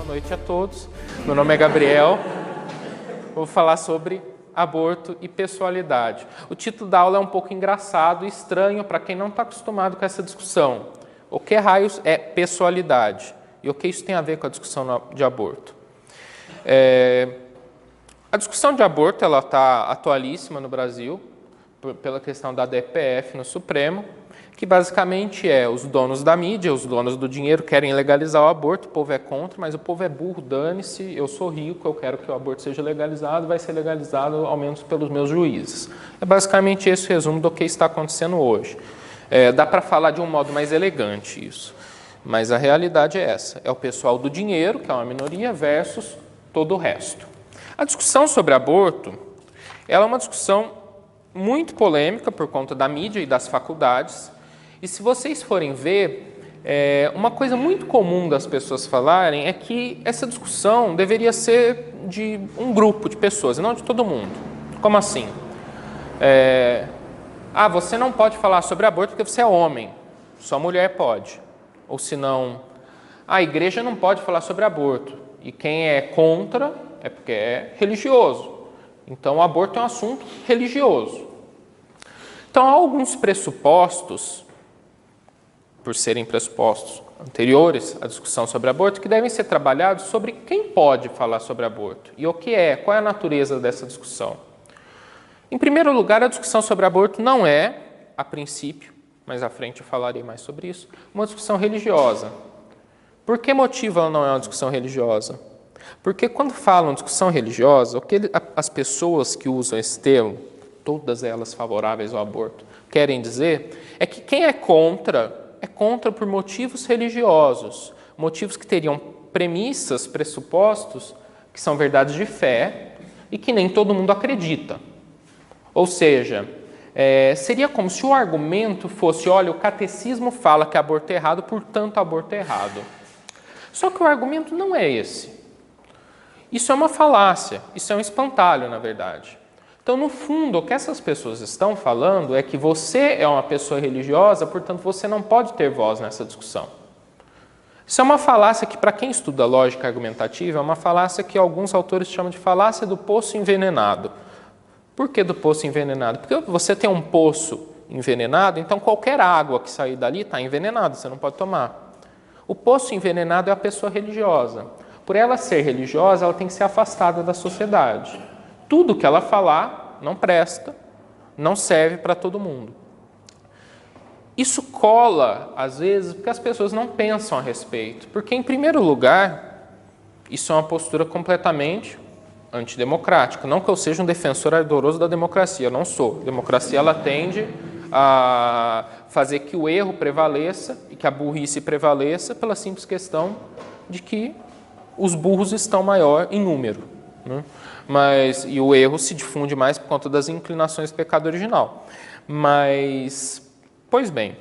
Boa noite a todos. Meu nome é Gabriel. Vou falar sobre aborto e pessoalidade. O título da aula é um pouco engraçado e estranho para quem não está acostumado com essa discussão. O que raios é pessoalidade? E o que isso tem a ver com a discussão de aborto? A discussão de aborto está atualíssima no Brasil, pela questão da DPF no Supremo, que basicamente é os donos da mídia, os donos do dinheiro querem legalizar o aborto, o povo é contra, mas o povo é burro, dane-se, eu sou rico, eu quero que o aborto seja legalizado, vai ser legalizado ao menos pelos meus juízes. É basicamente esse o resumo do que está acontecendo hoje. Dá para falar de um modo mais elegante isso, mas a realidade é essa, é o pessoal do dinheiro, que é uma minoria, versus todo o resto. A discussão sobre aborto, ela é uma discussão muito polêmica por conta da mídia e das faculdades. E se vocês forem ver, uma coisa muito comum das pessoas falarem é que essa discussão deveria ser de um grupo de pessoas, e não de todo mundo. Como assim? Você não pode falar sobre aborto porque você é homem, só mulher pode. Ou senão, a igreja não pode falar sobre aborto, e quem é contra é porque é religioso. Então, o aborto é um assunto religioso. Então, há alguns pressupostos, por serem pressupostos anteriores à discussão sobre aborto, que devem ser trabalhados sobre quem pode falar sobre aborto e o que é, qual é a natureza dessa discussão. Em primeiro lugar, a discussão sobre aborto não é, a princípio, mais à frente eu falarei mais sobre isso, uma discussão religiosa. Por que motivo ela não é uma discussão religiosa? Porque quando falam discussão religiosa, o que as pessoas que usam esse termo, todas elas favoráveis ao aborto, querem dizer é que quem é contra por motivos religiosos, motivos que teriam premissas, pressupostos, que são verdades de fé e que nem todo mundo acredita. Ou seja, seria como se o argumento fosse, olha, o catecismo fala que aborto é errado, portanto aborto é errado. Só que o argumento não é esse. Isso é uma falácia, isso é um espantalho, na verdade. Então, no fundo, o que essas pessoas estão falando é que você é uma pessoa religiosa, portanto, você não pode ter voz nessa discussão. Isso é uma falácia que, para quem estuda lógica argumentativa, é uma falácia que alguns autores chamam de falácia do poço envenenado. Por que do poço envenenado? Porque você tem um poço envenenado, então qualquer água que sair dali está envenenada, você não pode tomar. O poço envenenado é a pessoa religiosa. Por ela ser religiosa, ela tem que ser afastada da sociedade. Tudo que ela falar não presta, não serve para todo mundo. Isso cola, às vezes, porque as pessoas não pensam a respeito. Porque, em primeiro lugar, isso é uma postura completamente antidemocrática. Não que eu seja um defensor ardoroso da democracia, eu não sou. A democracia, ela tende a fazer que o erro prevaleça e que a burrice prevaleça pela simples questão de que os burros estão maior em número, né? E o erro se difunde mais por conta das inclinações do pecado original. Pois bem,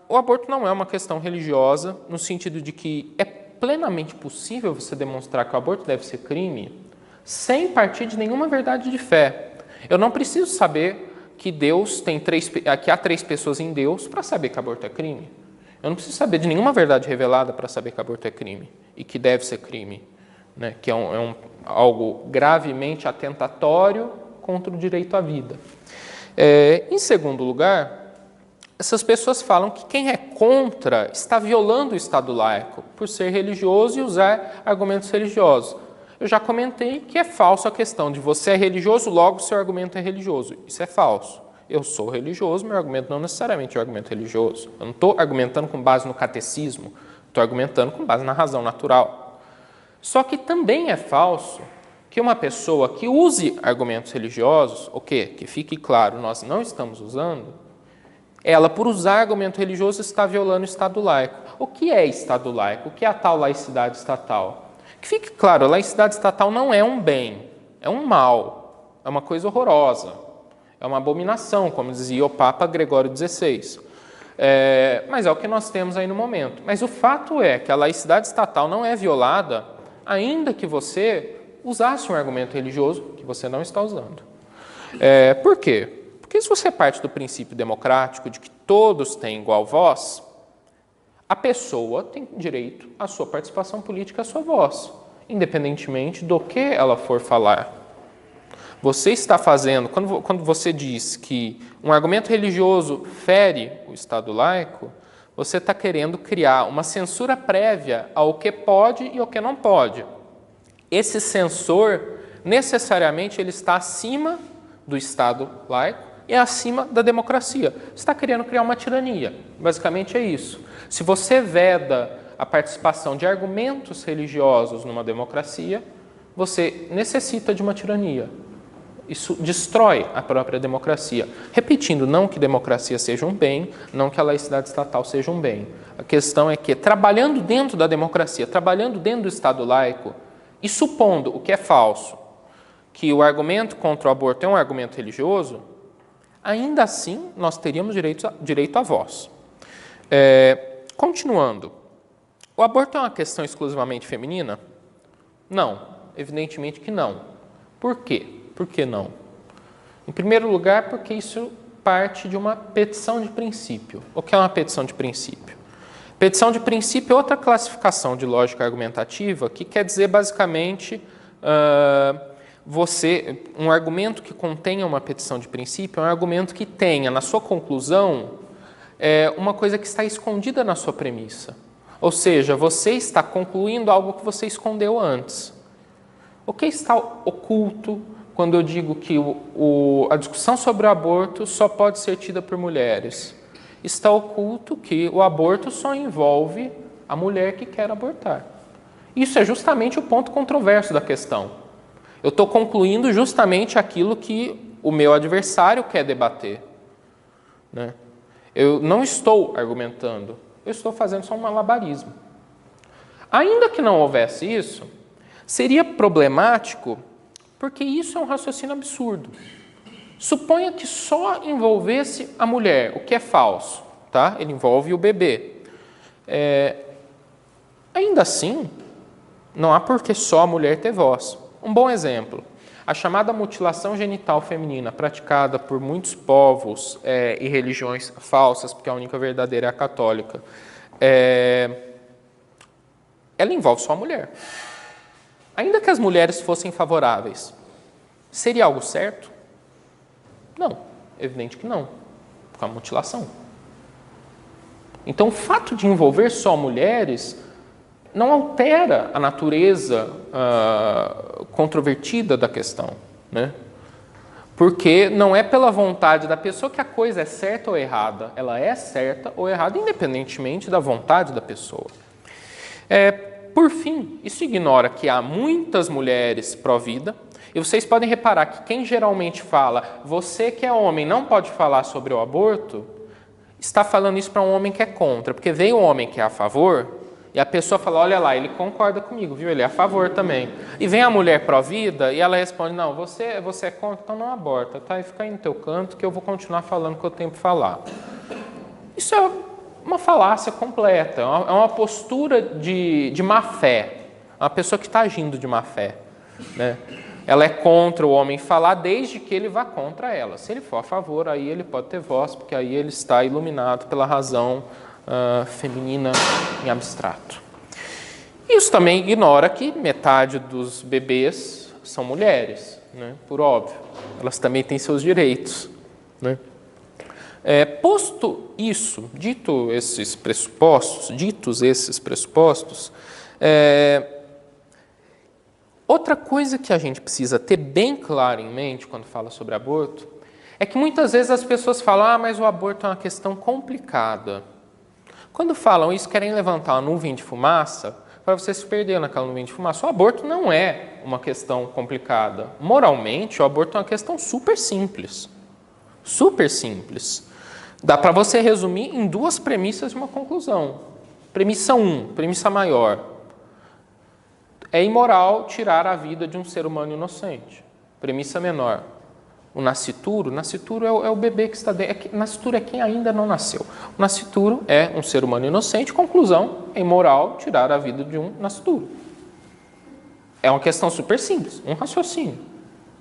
o aborto não é uma questão religiosa, no sentido de que é plenamente possível você demonstrar que o aborto deve ser crime sem partir de nenhuma verdade de fé. Eu não preciso saber que há 3 pessoas em Deus para saber que aborto é crime. Eu não preciso saber de nenhuma verdade revelada para saber que aborto é crime e que deve ser crime, né? Que é algo gravemente atentatório contra o direito à vida. Em segundo lugar, essas pessoas falam que quem é contra está violando o Estado laico por ser religioso e usar argumentos religiosos. Eu já comentei que é falso a questão de você é religioso, logo seu argumento é religioso. Isso é falso. Eu sou religioso, meu argumento não necessariamente é um argumento religioso. Eu não estou argumentando com base no catecismo, estou argumentando com base na razão natural. Só que também é falso que uma pessoa que use argumentos religiosos, que fique claro, nós não estamos usando, ela, por usar argumento religioso, está violando o Estado laico. O que é Estado laico? O que é a tal laicidade estatal? Que fique claro, a laicidade estatal não é um bem, é um mal, é uma coisa horrorosa, é uma abominação, como dizia o Papa Gregório XVI. Mas é o que nós temos aí no momento. Mas o fato é que a laicidade estatal não é violada, ainda que você usasse um argumento religioso que você não está usando. Por quê? Porque se você parte do princípio democrático de que todos têm igual voz, A pessoa tem direito à sua participação política, à sua voz, independentemente do que ela for falar. Você está fazendo, quando você diz que um argumento religioso fere o Estado laico, você está querendo criar uma censura prévia ao que pode e ao que não pode. Esse censor, necessariamente, ele está acima do Estado laico e acima da democracia. Você está querendo criar uma tirania. Basicamente é isso. Se você veda a participação de argumentos religiosos numa democracia, você necessita de uma tirania. Isso destrói a própria democracia. Repetindo, não que democracia seja um bem, não que a laicidade estatal seja um bem. A questão é que, trabalhando dentro da democracia, trabalhando dentro do Estado laico, e supondo o que é falso, que o argumento contra o aborto é um argumento religioso, ainda assim nós teríamos direito à voz. Continuando, o aborto é uma questão exclusivamente feminina? Não, evidentemente que não. Por quê? Por que não? Em primeiro lugar, porque isso parte de uma petição de princípio. O que é uma petição de princípio? Petição de princípio é outra classificação de lógica argumentativa que quer dizer, basicamente, um argumento que contenha uma petição de princípio é um argumento que tenha, na sua conclusão, uma coisa que está escondida na sua premissa. Ou seja, você está concluindo algo que você escondeu antes. O que está oculto quando eu digo que a discussão sobre o aborto só pode ser tida por mulheres? Está oculto que o aborto só envolve a mulher que quer abortar. Isso é justamente o ponto controverso da questão. Eu estou concluindo justamente aquilo que o meu adversário quer debater, né? Eu não estou argumentando, eu estou fazendo só um malabarismo. Ainda que não houvesse isso, seria problemático porque isso é um raciocínio absurdo. Suponha que só envolvesse a mulher, o que é falso, tá? Ele envolve o bebê. Ainda assim, não há por que só a mulher ter voz. Um bom exemplo, a chamada mutilação genital feminina, praticada por muitos povos e religiões falsas, porque a única verdadeira é a católica, ela envolve só a mulher. Ainda que as mulheres fossem favoráveis, seria algo certo? Não, evidente que não, porque é uma mutilação. Então, o fato de envolver só mulheres não altera a natureza controvertida da questão, né? Porque não é pela vontade da pessoa que a coisa é certa ou errada. Ela é certa ou errada, independentemente da vontade da pessoa. Por fim, isso ignora que há muitas mulheres pró-vida, e vocês podem reparar que quem geralmente fala, você que é homem não pode falar sobre o aborto, está falando isso para um homem que é contra, porque veio um homem que é a favor, e a pessoa fala, olha lá, ele concorda comigo, viu? Ele é a favor também. E vem a mulher pró-vida e ela responde, não, você é contra, então não aborta, tá? E fica aí no teu canto que eu vou continuar falando o que eu tenho para falar. Isso é uma falácia completa, é uma postura de má fé, uma pessoa que está agindo de má fé, né? Ela é contra o homem falar desde que ele vá contra ela. Se ele for a favor, aí ele pode ter voz, porque aí ele está iluminado pela razão feminina em abstrato. Isso também ignora que metade dos bebês são mulheres, né? Por óbvio. Elas também têm seus direitos, né? Posto isso, ditos esses pressupostos, outra coisa que a gente precisa ter bem claro em mente quando fala sobre aborto é que muitas vezes as pessoas falam, mas o aborto é uma questão complicada. Quando falam isso, querem levantar uma nuvem de fumaça para você se perder naquela nuvem de fumaça. O aborto não é uma questão complicada. Moralmente, o aborto é uma questão super simples. Super simples. Dá para você resumir em duas premissas de uma conclusão. Premissa 1, premissa maior. É imoral tirar a vida de um ser humano inocente. Premissa menor. O nascituro é o bebê que está dentro. Nascituro é quem ainda não nasceu. O nascituro é um ser humano inocente. Conclusão, é imoral tirar a vida de um nascituro. É uma questão super simples, um raciocínio.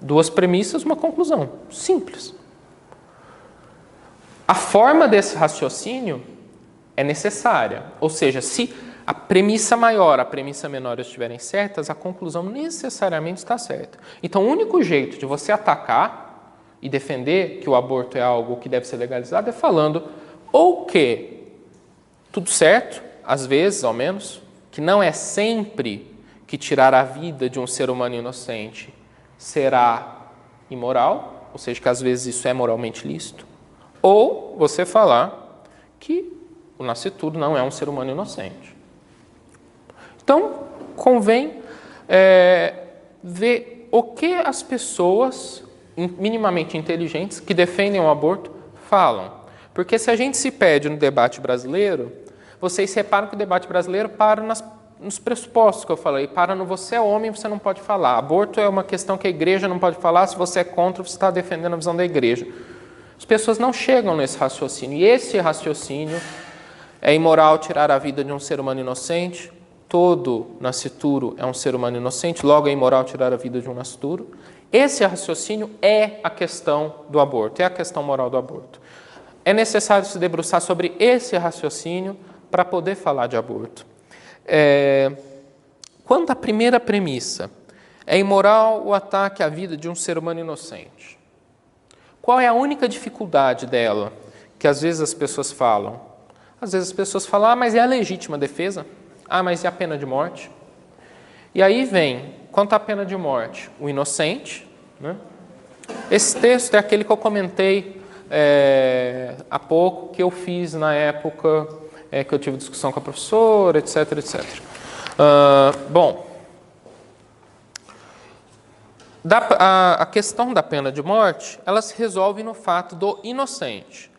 Duas premissas, uma conclusão. Simples. A forma desse raciocínio é necessária. Ou seja, se a premissa maior, a premissa menor estiverem certas, a conclusão necessariamente está certa. Então, o único jeito de você atacar e defender que o aborto é algo que deve ser legalizado é falando ou que tudo certo, às vezes, ao menos, que não é sempre que tirar a vida de um ser humano inocente será imoral, ou seja, que às vezes isso é moralmente lícito, ou você falar que o nascituro não é um ser humano inocente. Então, convém ver o que as pessoas minimamente inteligentes que defendem o aborto falam. Porque se a gente se perde no debate brasileiro, vocês reparam que o debate brasileiro para nos pressupostos que eu falei, para no você é homem, você não pode falar. Aborto é uma questão que a igreja não pode falar, se você é contra, você está defendendo a visão da igreja. As pessoas não chegam nesse raciocínio, e esse raciocínio é imoral tirar a vida de um ser humano inocente, todo nascituro é um ser humano inocente, logo é imoral tirar a vida de um nascituro. Esse raciocínio é a questão do aborto, é a questão moral do aborto. É necessário se debruçar sobre esse raciocínio para poder falar de aborto. Quanto à primeira premissa, é imoral o ataque à vida de um ser humano inocente. Qual é a única dificuldade dela que às vezes as pessoas falam? Às vezes as pessoas falam, mas é a legítima defesa? Mas é a pena de morte? E aí vem, quanto à pena de morte, o inocente, né? Esse texto é aquele que eu comentei há pouco, que eu fiz na época que eu tive discussão com a professora, etc, etc. A questão da pena de morte, ela se resolve no fato do inocente.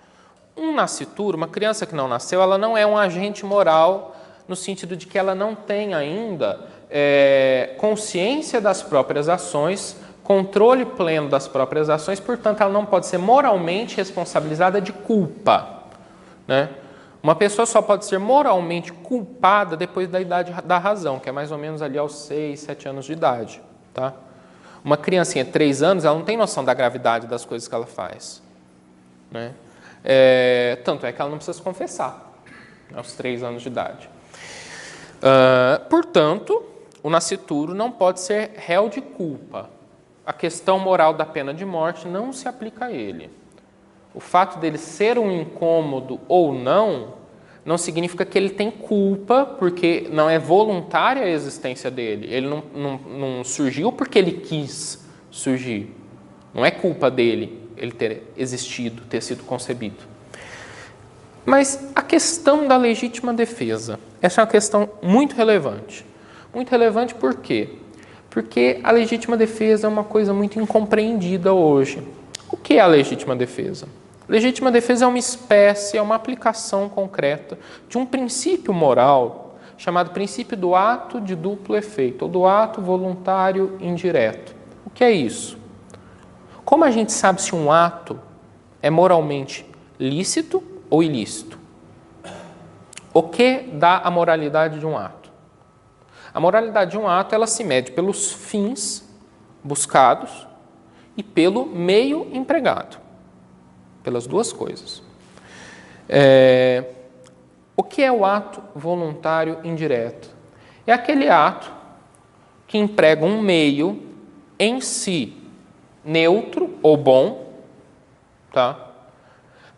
Um nascituro, uma criança que não nasceu, ela não é um agente moral no sentido de que ela não tem ainda consciência das próprias ações, controle pleno das próprias ações, portanto, ela não pode ser moralmente responsabilizada de culpa, né? Uma pessoa só pode ser moralmente culpada depois da idade da razão, que é mais ou menos ali aos 6, 7 anos de idade, tá? Uma criancinha de 3 anos, ela não tem noção da gravidade das coisas que ela faz, né? Tanto é que ela não precisa se confessar aos 3 anos de idade. Portanto, o nascituro não pode ser réu de culpa. A questão moral da pena de morte não se aplica a ele. O fato dele ser um incômodo ou não significa que ele tem culpa, porque não é voluntária a existência dele. Ele não surgiu porque ele quis surgir. Não é culpa dele ele ter existido, ter sido concebido. Mas a questão da legítima defesa, essa é uma questão muito relevante. Muito relevante por quê? Porque a legítima defesa é uma coisa muito incompreendida hoje. O que é a legítima defesa? Legítima defesa é uma espécie, é uma aplicação concreta de um princípio moral chamado princípio do ato de duplo efeito, ou do ato voluntário indireto. O que é isso? Como a gente sabe se um ato é moralmente lícito ou ilícito? O que dá a moralidade de um ato? A moralidade de um ato, ela se mede pelos fins buscados e pelo meio empregado. Pelas duas coisas. O que é o ato voluntário indireto? É aquele ato que emprega um meio em si neutro ou bom, tá?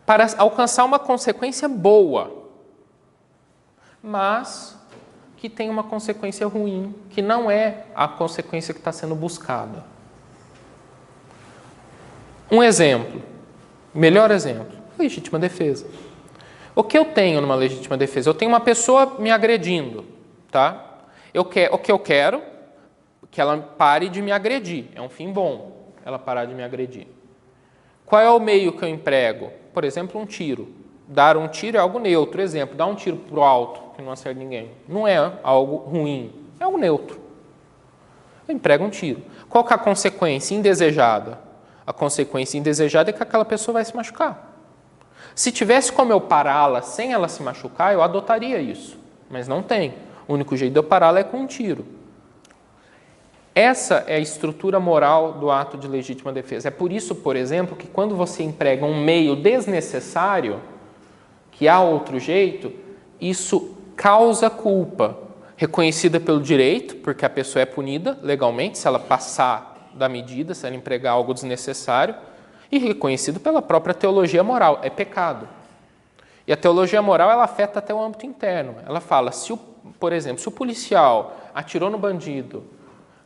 Para alcançar uma consequência boa, mas que tem uma consequência ruim, que não é a consequência que está sendo buscada. Um exemplo. Melhor exemplo, legítima defesa. O que eu tenho numa legítima defesa? Eu tenho uma pessoa me agredindo, tá? O que eu quero que ela pare de me agredir. É um fim bom, ela parar de me agredir. Qual é o meio que eu emprego? Por exemplo, um tiro. Dar um tiro é algo neutro. Exemplo, dar um tiro para o alto, que não acerta ninguém. Não é algo ruim, é algo neutro. Eu emprego um tiro. Qual que é a consequência indesejada? A consequência indesejada é que aquela pessoa vai se machucar. Se tivesse como eu pará-la sem ela se machucar, eu adotaria isso. Mas não tem. O único jeito de eu pará-la é com um tiro. Essa é a estrutura moral do ato de legítima defesa. É por isso, por exemplo, que quando você emprega um meio desnecessário, que há outro jeito, isso causa culpa, reconhecida pelo direito, porque a pessoa é punida legalmente se ela passar da medida, se ela empregar algo desnecessário, e reconhecido pela própria teologia moral, é pecado. E a teologia moral, ela afeta até o âmbito interno. Ela fala, por exemplo, se o policial atirou no bandido,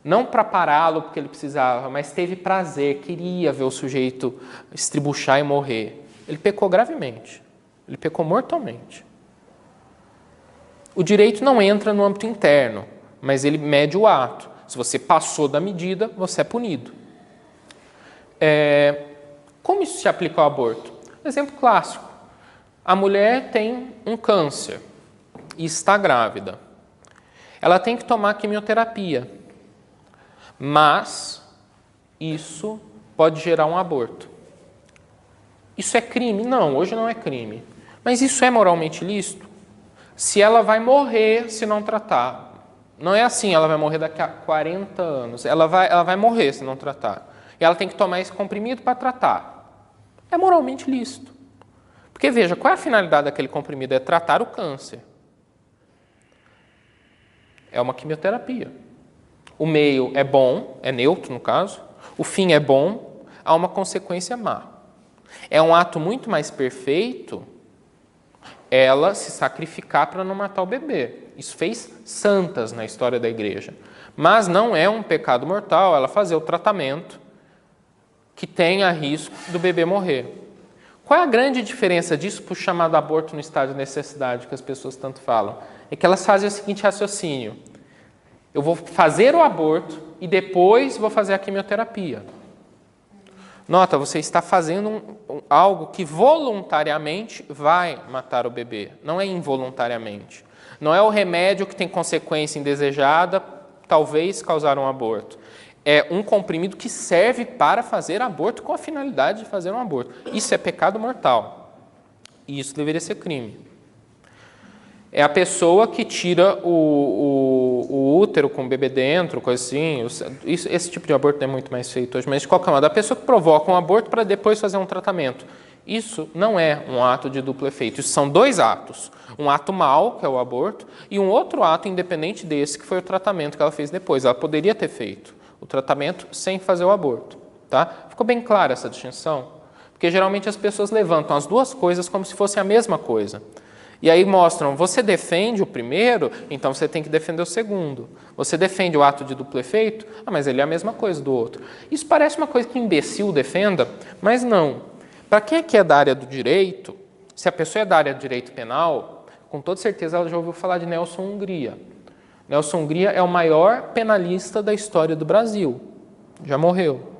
não para pará-lo porque ele precisava, mas teve prazer, queria ver o sujeito estribuchar e morrer, ele pecou gravemente, ele pecou mortalmente. O direito não entra no âmbito interno, mas ele mede o ato. Se você passou da medida, você é punido. Como isso se aplica ao aborto? Exemplo clássico. A mulher tem um câncer e está grávida. Ela tem que tomar quimioterapia, mas isso pode gerar um aborto. Isso é crime? Não, hoje não é crime. Mas isso é moralmente lícito? Se ela vai morrer se não tratar. Não é assim, ela vai morrer daqui a 40 anos. Ela vai morrer se não tratar. E ela tem que tomar esse comprimido para tratar. É moralmente lícito. Porque veja, qual é a finalidade daquele comprimido? É tratar o câncer. É uma quimioterapia. O meio é bom, é neutro no caso. O fim é bom, há uma consequência má. É um ato muito mais perfeito ela se sacrificar para não matar o bebê. Isso fez santas na história da igreja. Mas não é um pecado mortal ela fazer o tratamento que tenha risco do bebê morrer. Qual é a grande diferença disso para o chamado aborto no estado de necessidade que as pessoas tanto falam? É que elas fazem o seguinte raciocínio. Eu vou fazer o aborto e depois vou fazer a quimioterapia. Nota, você está fazendo algo que voluntariamente vai matar o bebê, não é involuntariamente. Não é o remédio que tem consequência indesejada, talvez causar um aborto. É um comprimido que serve para fazer aborto com a finalidade de fazer um aborto. Isso é pecado mortal. E isso deveria ser crime. É a pessoa que tira o útero com o bebê dentro, coisa assim. Esse tipo de aborto não é muito mais feito hoje, mas de qualquer modo, a pessoa que provoca um aborto para depois fazer um tratamento. Isso não é um ato de duplo efeito. Isso são dois atos. Um ato mau, que é o aborto, e um outro ato independente desse, que foi o tratamento que ela fez depois. Ela poderia ter feito o tratamento sem fazer o aborto. Tá? Ficou bem clara essa distinção? Porque geralmente as pessoas levantam as duas coisas como se fossem a mesma coisa. E aí mostram, você defende o primeiro, então você tem que defender o segundo. Você defende o ato de duplo efeito, mas ele é a mesma coisa do outro. Isso parece uma coisa que imbecil defenda, mas não. Para quem é que é da área do direito, se a pessoa é da área do direito penal, com toda certeza ela já ouviu falar de Nelson Hungria. Nelson Hungria é o maior penalista da história do Brasil. Já morreu.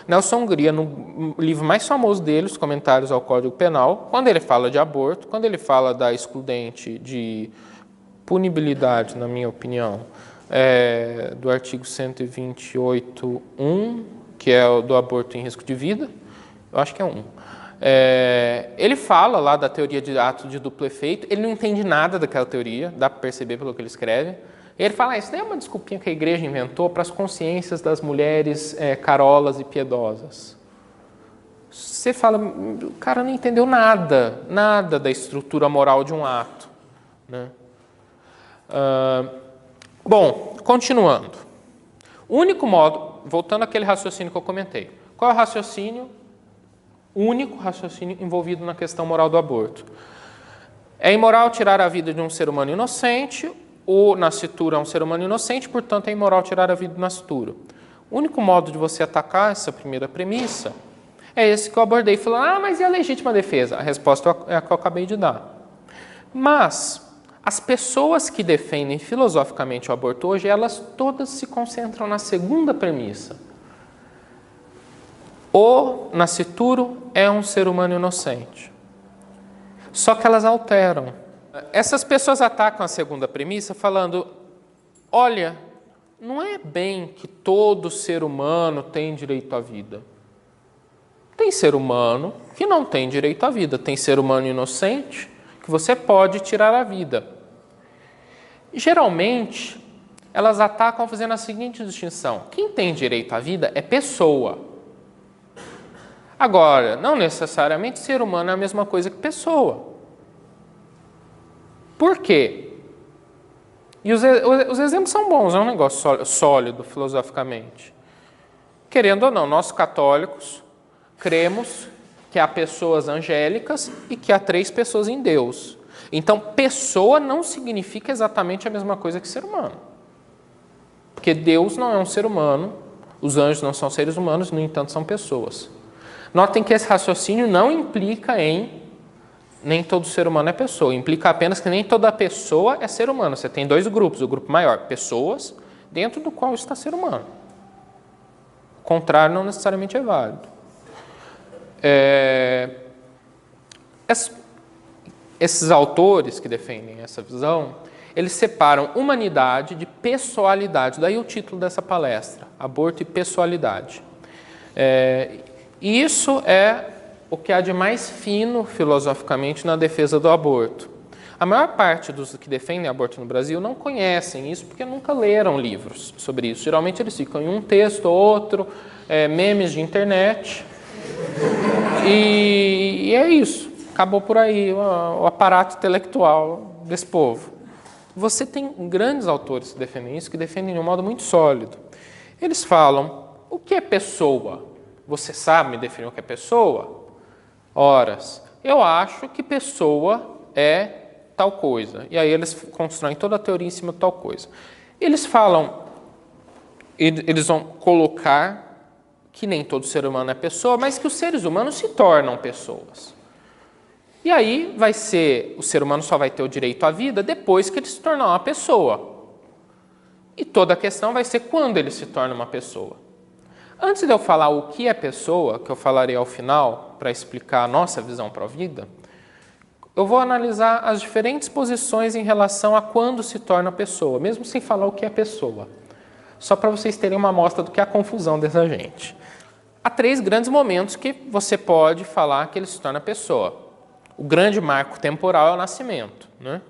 Nelson Hungria, no livro mais famoso dele, Os Comentários ao Código Penal, quando ele fala de aborto, quando ele fala da excludente de punibilidade, na minha opinião, do artigo 128.1, que é o do aborto em risco de vida, eu acho que é 1. Ele fala lá da teoria de ato de duplo efeito, ele não entende nada daquela teoria, dá para perceber pelo que ele escreve. Ele fala, isso daí é uma desculpinha que a igreja inventou para as consciências das mulheres carolas e piedosas. Você fala, o cara não entendeu nada da estrutura moral de um ato. Né? Bom, continuando. O único modo, voltando àquele raciocínio que eu comentei. Qual é o raciocínio? O único raciocínio envolvido na questão moral do aborto. É imoral tirar a vida de um ser humano inocente. O nascituro é um ser humano inocente, portanto é imoral tirar a vida do nascituro. O único modo de você atacar essa primeira premissa é esse que eu abordei, falando, mas e a legítima defesa? A resposta é a que eu acabei de dar. Mas as pessoas que defendem filosoficamente o aborto hoje, elas todas se concentram na segunda premissa. O nascituro é um ser humano inocente. Só que elas alteram. Essas pessoas atacam a segunda premissa falando, olha, não é bem que todo ser humano tem direito à vida. Tem ser humano que não tem direito à vida. Tem ser humano inocente que você pode tirar a vida. Geralmente, elas atacam fazendo a seguinte distinção. Quem tem direito à vida é pessoa. Agora, não necessariamente ser humano é a mesma coisa que pessoa. Por quê? E os exemplos são bons, é um negócio sólido filosoficamente. Querendo ou não, nós católicos cremos que há pessoas angélicas e que há 3 pessoas em Deus. Então, pessoa não significa exatamente a mesma coisa que ser humano. Porque Deus não é um ser humano, os anjos não são seres humanos, no entanto, são pessoas. Notem que esse raciocínio não implica em nem todo ser humano é pessoa. Implica apenas que nem toda pessoa é ser humano. Você tem 2 grupos. O grupo maior, pessoas, dentro do qual está ser humano. O contrário não necessariamente é válido. Esses autores que defendem essa visão, eles separam humanidade de pessoalidade. Daí o título dessa palestra, Aborto e Pessoalidade. E isso é o que há de mais fino, filosoficamente, na defesa do aborto. A maior parte dos que defendem aborto no Brasil não conhecem isso porque nunca leram livros sobre isso. Geralmente eles ficam em um texto ou outro, memes de internet, e é isso. Acabou por aí o aparato intelectual desse povo. Você tem grandes autores que defendem isso, que defendem de um modo muito sólido. Eles falam, o que é pessoa? Você sabe me definir o que é pessoa? Horas. Eu acho que pessoa é tal coisa. E aí eles constroem toda a teoria em cima de tal coisa. Eles falam, eles vão colocar que nem todo ser humano é pessoa, mas que os seres humanos se tornam pessoas. E aí vai ser, o ser humano só vai ter o direito à vida depois que ele se tornar uma pessoa. E toda a questão vai ser quando ele se torna uma pessoa. Antes de eu falar o que é pessoa, que eu falarei ao final, para explicar a nossa visão para a vida, eu vou analisar as diferentes posições em relação a quando se torna pessoa, mesmo sem falar o que é pessoa. Só para vocês terem uma amostra do que é a confusão dessa gente. Há 3 grandes momentos que você pode falar que ele se torna pessoa. O grande marco temporal é o nascimento, né?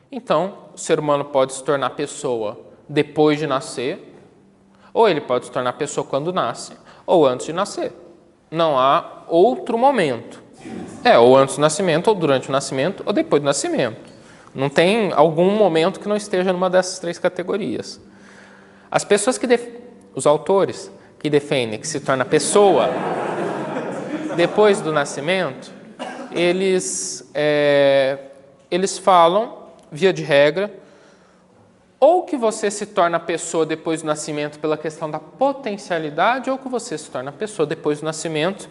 Então, o ser humano pode se tornar pessoa depois de nascer, ou ele pode se tornar pessoa quando nasce, ou antes de nascer. Não há outro momento. Ou antes do nascimento, ou durante o nascimento, ou depois do nascimento. Não tem algum momento que não esteja numa dessas 3 categorias. As pessoas os autores que defendem que se torna pessoa depois do nascimento, eles falam, via de regra, ou que você se torna pessoa depois do nascimento pela questão da potencialidade, ou que você se torna pessoa depois do nascimento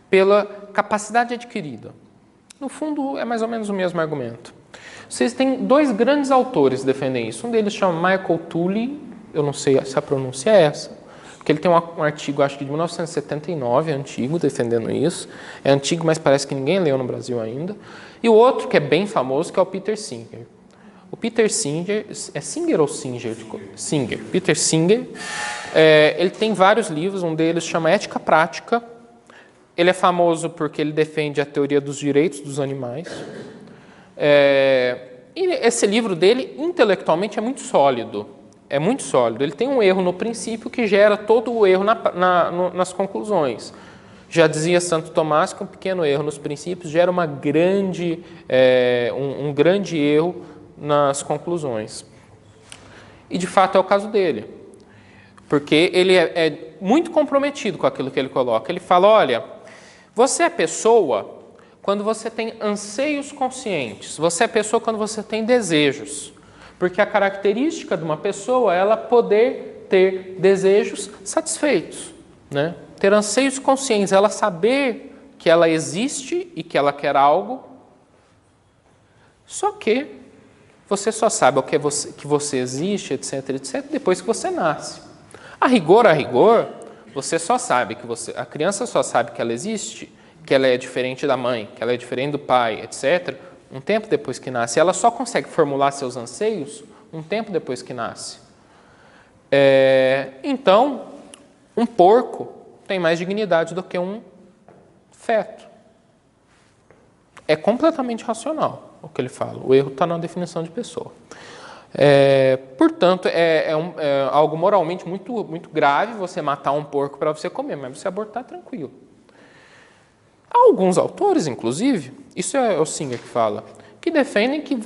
pela capacidade adquirida. No fundo, é mais ou menos o mesmo argumento. Vocês têm 2 grandes autores que defendem isso. Um deles chama Michael Tooley, eu não sei se a pronúncia é essa, porque ele tem um artigo, acho que de 1979, antigo, defendendo isso. É antigo, mas parece que ninguém leu no Brasil ainda. E o outro, que é bem famoso, que é o Peter Singer. O Peter Singer, é Singer ou Singer? Singer. Peter Singer, ele tem vários livros, um deles chama Ética Prática. Ele é famoso porque ele defende a teoria dos direitos dos animais. E esse livro dele, intelectualmente, é muito sólido. É muito sólido. Ele tem um erro no princípio que gera todo o erro nas conclusões. Já dizia Santo Tomás que um pequeno erro nos princípios gera um grande erro nas conclusões. E, de fato, é o caso dele. Porque ele é muito comprometido com aquilo que ele coloca. Ele fala, olha, você é pessoa quando você tem anseios conscientes. Você é pessoa quando você tem desejos. Porque a característica de uma pessoa é ela poder ter desejos satisfeitos, né? Ter anseios conscientes, ela saber que ela existe e que ela quer algo. Só que você só sabe que você existe, etc, etc, depois que você nasce. A rigor, você só sabe a criança só sabe que ela existe, que ela é diferente da mãe, que ela é diferente do pai, etc, um tempo depois que nasce. Ela só consegue formular seus anseios um tempo depois que nasce. Então, um porco tem mais dignidade do que um feto. É completamente racional o que ele fala. O erro está na definição de pessoa. Portanto, é algo moralmente muito, muito grave você matar um porco para você comer, mas você abortar tranquilo. Há alguns autores, inclusive, isso é o Singer que fala, que defendem que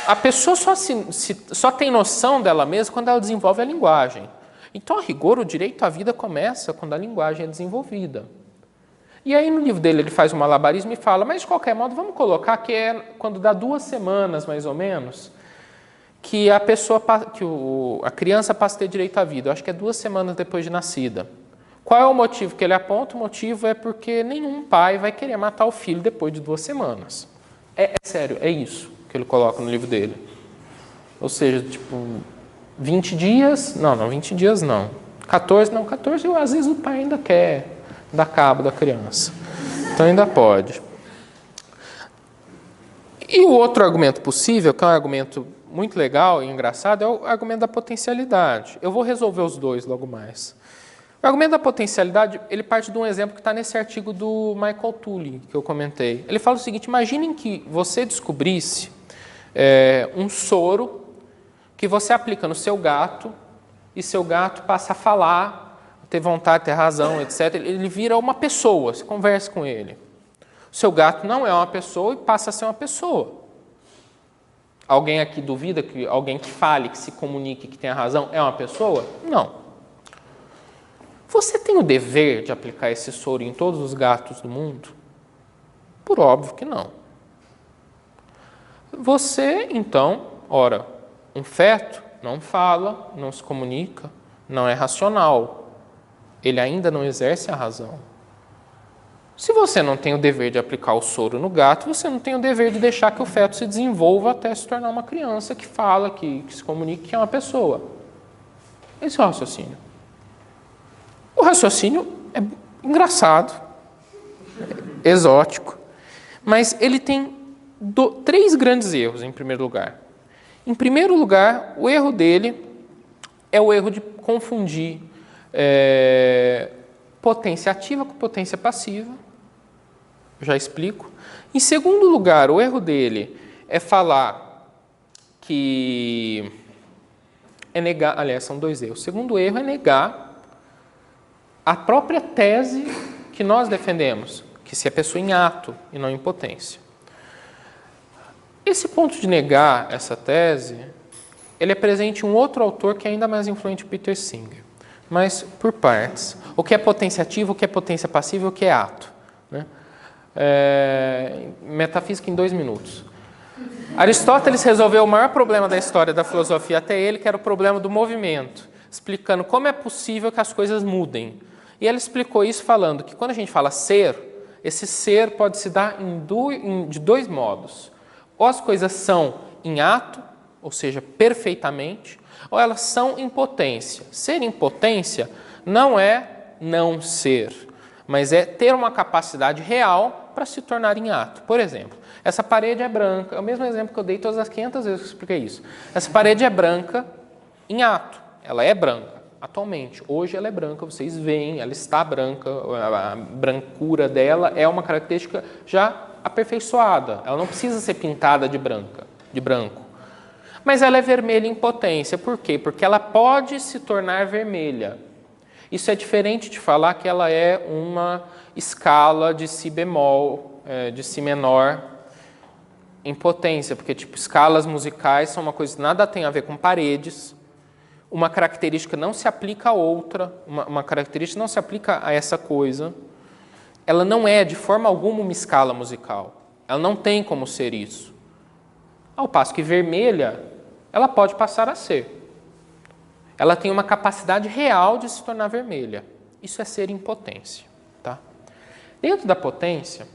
a pessoa só tem noção dela mesma quando ela desenvolve a linguagem. Então, a rigor, o direito à vida começa quando a linguagem é desenvolvida. E aí, no livro dele, ele faz um malabarismo e fala, mas de qualquer modo, vamos colocar que é quando dá 2 semanas, mais ou menos, que a criança passa a ter direito à vida. Eu acho que é 2 semanas depois de nascida. Qual é o motivo que ele aponta? O motivo é porque nenhum pai vai querer matar o filho depois de 2 semanas. É sério, é isso que ele coloca no livro dele. Ou seja, tipo, 20 dias... Não, 20 dias não. 14, às vezes o pai ainda quer dar cabo da criança. Então ainda pode. E o outro argumento possível, que é um argumento muito legal e engraçado, é o argumento da potencialidade. Eu vou resolver os dois logo mais. O argumento da potencialidade, ele parte de um exemplo que está nesse artigo do Michael Tooley, que eu comentei. Ele fala o seguinte, imaginem que você descobrisse um soro que você aplica no seu gato e seu gato passa a falar, ter vontade, ter razão, etc. Ele vira uma pessoa, você conversa com ele. O seu gato não é uma pessoa e passa a ser uma pessoa. Alguém aqui duvida que alguém que fale, que se comunique, que tenha razão, é uma pessoa? Não. Você tem o dever de aplicar esse soro em todos os gatos do mundo? Por óbvio que não. Você, então, ora, um feto não fala, não se comunica, não é racional. Ele ainda não exerce a razão. Se você não tem o dever de aplicar o soro no gato, você não tem o dever de deixar que o feto se desenvolva até se tornar uma criança que fala, que se comunica, que é uma pessoa. Esse é o raciocínio. O raciocínio é engraçado, exótico, mas ele tem 3 grandes erros, em primeiro lugar. Em primeiro lugar, o erro dele é o erro de confundir potência ativa com potência passiva. Eu já explico. Em segundo lugar, o erro dele é falar que... Aliás, são 2 erros. O segundo erro é negar a própria tese que nós defendemos, que se é pessoa em ato e não em potência. Esse ponto de negar essa tese, ele é presente em um outro autor que é ainda mais influente, Peter Singer, mas por partes. O que é potência ativa, o que é potência passiva e o que é ato, né? Metafísica em 2 minutos. Aristóteles resolveu o maior problema da história da filosofia até ele, que era o problema do movimento, explicando como é possível que as coisas mudem. E ele explicou isso falando que quando a gente fala ser, esse ser pode se dar de 2 modos. Ou as coisas são em ato, ou seja, perfeitamente, ou elas são em potência. Ser em potência não é não ser, mas é ter uma capacidade real para se tornar em ato. Por exemplo, essa parede é branca, é o mesmo exemplo que eu dei todas as 500 vezes que eu expliquei isso. Essa parede é branca em ato, ela é branca. Atualmente, hoje ela é branca, vocês veem, ela está branca, a brancura dela é uma característica já aperfeiçoada, ela não precisa ser pintada de branco. Mas ela é vermelha em potência, por quê? Porque ela pode se tornar vermelha. Isso é diferente de falar que ela é uma escala de si bemol, de si menor em potência, porque tipo, escalas musicais são uma coisa que nada tem a ver com paredes. Uma característica não se aplica a outra, uma característica não se aplica a essa coisa. Ela não é, de forma alguma, uma escala musical. Ela não tem como ser isso. Ao passo que vermelha, ela pode passar a ser. Ela tem uma capacidade real de se tornar vermelha. Isso é ser em potência. Tá? Dentro da potência,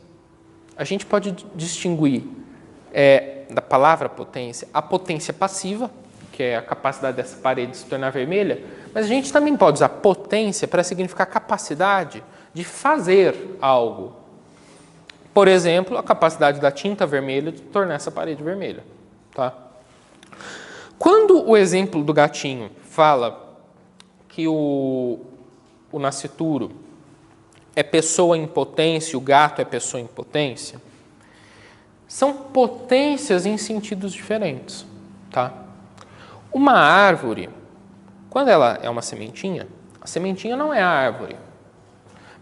a gente pode distinguir da palavra potência a potência passiva, que é a capacidade dessa parede de se tornar vermelha, mas a gente também pode usar potência para significar capacidade de fazer algo. Por exemplo, a capacidade da tinta vermelha de tornar essa parede vermelha. Tá? Quando o exemplo do gatinho fala que o nascituro é pessoa em potência, o gato é pessoa em potência, são potências em sentidos diferentes. Tá? Uma árvore, quando ela é uma sementinha, a sementinha não é a árvore.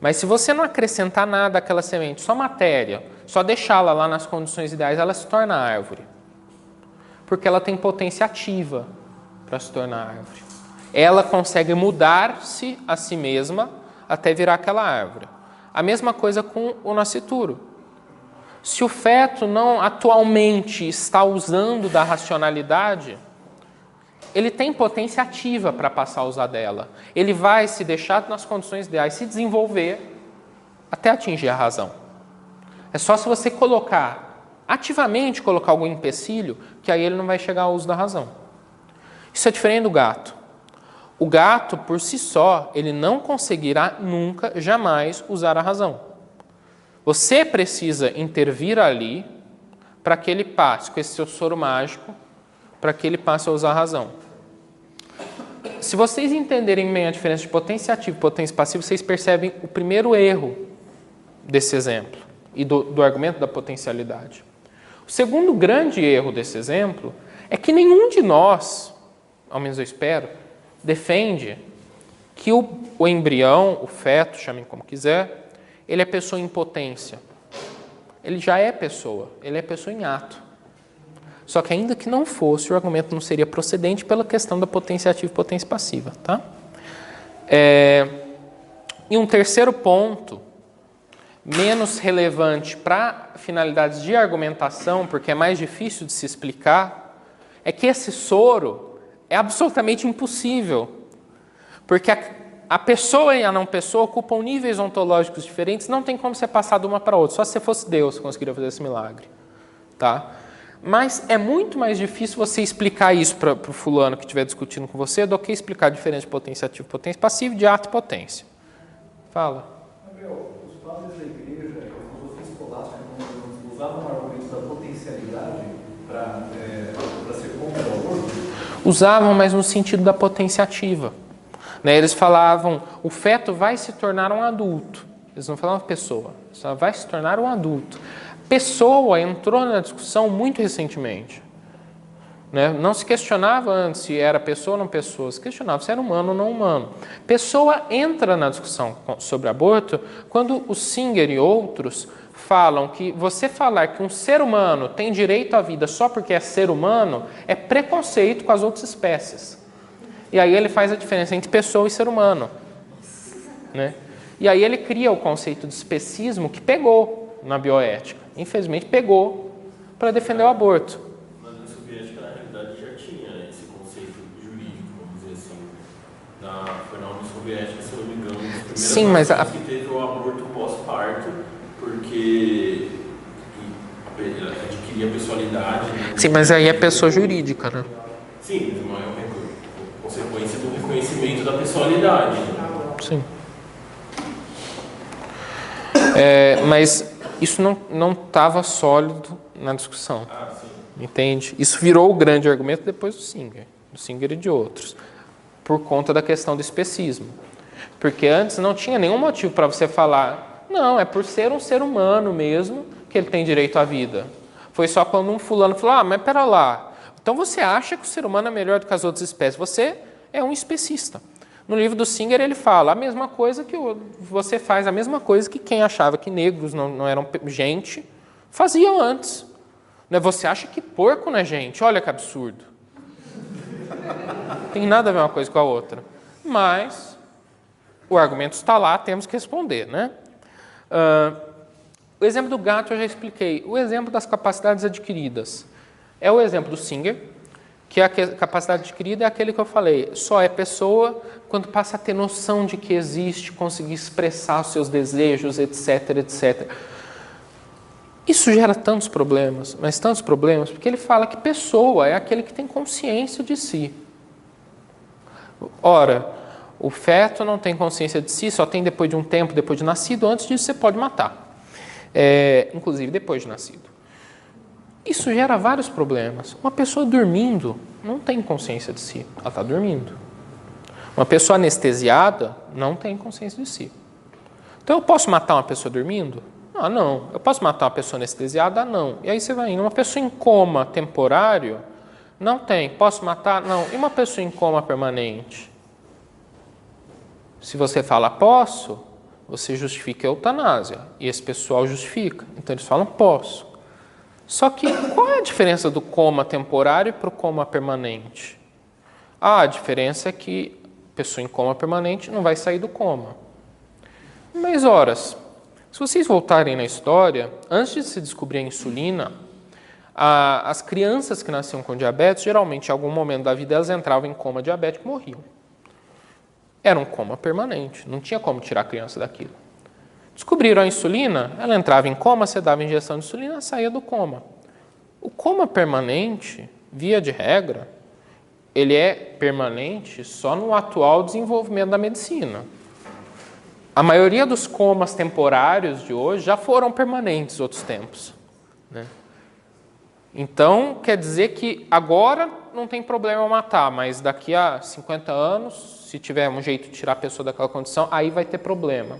Mas se você não acrescentar nada àquela semente, só matéria, só deixá-la lá nas condições ideais, ela se torna árvore. Porque ela tem potência ativa para se tornar árvore. Ela consegue mudar-se a si mesma até virar aquela árvore. A mesma coisa com o nascituro. Se o feto não atualmente está usando da racionalidade, ele tem potência ativa para passar a usar dela. Ele vai se deixar nas condições ideais, se desenvolver até atingir a razão. É só se você ativamente colocar algum empecilho, que aí ele não vai chegar ao uso da razão. Isso é diferente do gato. O gato, por si só, ele não conseguirá nunca, jamais usar a razão. Você precisa intervir ali para que ele passe, com esse seu soro mágico, para que ele passe a usar a razão. Se vocês entenderem bem a diferença de potência ativa e potência passiva, vocês percebem o primeiro erro desse exemplo e do argumento da potencialidade. O segundo grande erro desse exemplo é que nenhum de nós, ao menos eu espero, defende que o embrião, o feto, chamem como quiser, ele é pessoa em potência. Ele já é pessoa, ele é pessoa em ato. Só que ainda que não fosse, o argumento não seria procedente pela questão da potência ativa e potência passiva. Tá? E um terceiro ponto, menos relevante para finalidades de argumentação, porque é mais difícil de se explicar, é que esse soro é absolutamente impossível. Porque a pessoa e a não pessoa ocupam níveis ontológicos diferentes, não tem como ser passado uma para outra. Só se você fosse Deus conseguiria fazer esse milagre. Tá? Mas é muito mais difícil você explicar isso para o fulano que estiver discutindo com você do que explicar a diferença de potência ativa e potência passiva, de ato e potência. Fala. Gabriel, os padres da igreja, a filosofia escolástica, usavam o argumento da potencialidade para ser contra o aborto? Usavam, mas no sentido da potência ativa. Eles falavam, o feto vai se tornar um adulto. Eles não falavam pessoa, só vai se tornar um adulto. Pessoa entrou na discussão muito recentemente. Não se questionava antes se era pessoa ou não pessoa, se questionava se era humano ou não humano. Pessoa entra na discussão sobre aborto quando o Singer e outros falam que você falar que um ser humano tem direito à vida só porque é ser humano é preconceito com as outras espécies. E aí ele faz a diferença entre pessoa e ser humano. E aí ele cria o conceito de especismo que pegou na bioética. Infelizmente pegou para defender o aborto. Na União Soviética, na realidade, já tinha esse conceito jurídico, vamos dizer assim. Foi na União Soviética, se eu não me engano, as primeiras que teve o aborto pós-parto, porque adquiria pessoalidade. Sim, mas aí é pessoa jurídica, né? Sim, mas é uma consequência do reconhecimento da pessoalidade. Sim. Mas isso não estava sólido na discussão. Entende? Isso virou o grande argumento depois do Singer e de outros, por conta da questão do especismo. Porque antes não tinha nenhum motivo para você falar, não, é por ser um ser humano mesmo que ele tem direito à vida. Foi só quando um fulano falou, mas pera lá, então você acha que o ser humano é melhor do que as outras espécies? Você é um especista. No livro do Singer ele fala a mesma coisa que você faz, a mesma coisa que quem achava que negros não eram gente, faziam antes. Você acha que porco não é gente? Olha que absurdo. Não tem nada a ver uma coisa com a outra. Mas o argumento está lá, temos que responder. O exemplo do gato eu já expliquei. O exemplo das capacidades adquiridas é o exemplo do Singer, que a capacidade adquirida é aquele que eu falei. Só é pessoa quando passa a ter noção de que existe, conseguir expressar os seus desejos, etc, etc. Isso gera tantos problemas, mas tantos problemas, porque ele fala que pessoa é aquele que tem consciência de si. Ora, o feto não tem consciência de si, só tem depois de um tempo, depois de nascido. Antes disso, você pode matar. Inclusive depois de nascido. Isso gera vários problemas. Uma pessoa dormindo não tem consciência de si. Ela está dormindo. Uma pessoa anestesiada não tem consciência de si. Então, eu posso matar uma pessoa dormindo? Ah, não. Eu posso matar uma pessoa anestesiada? Não. E aí você vai indo. Uma pessoa em coma temporário? Não tem. Posso matar? Não. E uma pessoa em coma permanente? Se você fala posso, você justifica a eutanásia. E esse pessoal justifica. Então eles falam, posso. Só que qual é a diferença do coma temporário para o coma permanente? A diferença é que a pessoa em coma permanente não vai sair do coma. Mas, horas, se vocês voltarem na história, antes de se descobrir a insulina, as crianças que nasciam com diabetes, geralmente, em algum momento da vida, elas entravam em coma diabético e morriam. Era um coma permanente, não tinha como tirar a criança daquilo. Descobriram a insulina, ela entrava em coma, você dava injeção de insulina, saía do coma. O coma permanente, via de regra, ele é permanente só no atual desenvolvimento da medicina. A maioria dos comas temporários de hoje já foram permanentes em outros tempos, né? Então, quer dizer que agora não tem problema matar, mas daqui a 50 anos, se tiver um jeito de tirar a pessoa daquela condição, aí vai ter problema.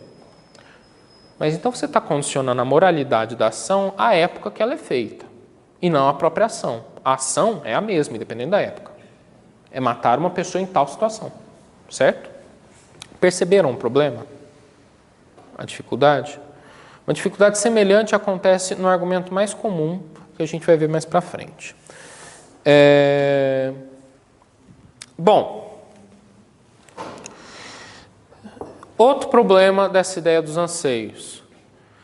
Mas então você está condicionando a moralidade da ação à época que ela é feita, e não à própria ação. A ação é a mesma, independente da época. É matar uma pessoa em tal situação, certo? Perceberam o problema? A dificuldade? Uma dificuldade semelhante acontece no argumento mais comum, que a gente vai ver mais para frente. Bom, outro problema dessa ideia dos anseios.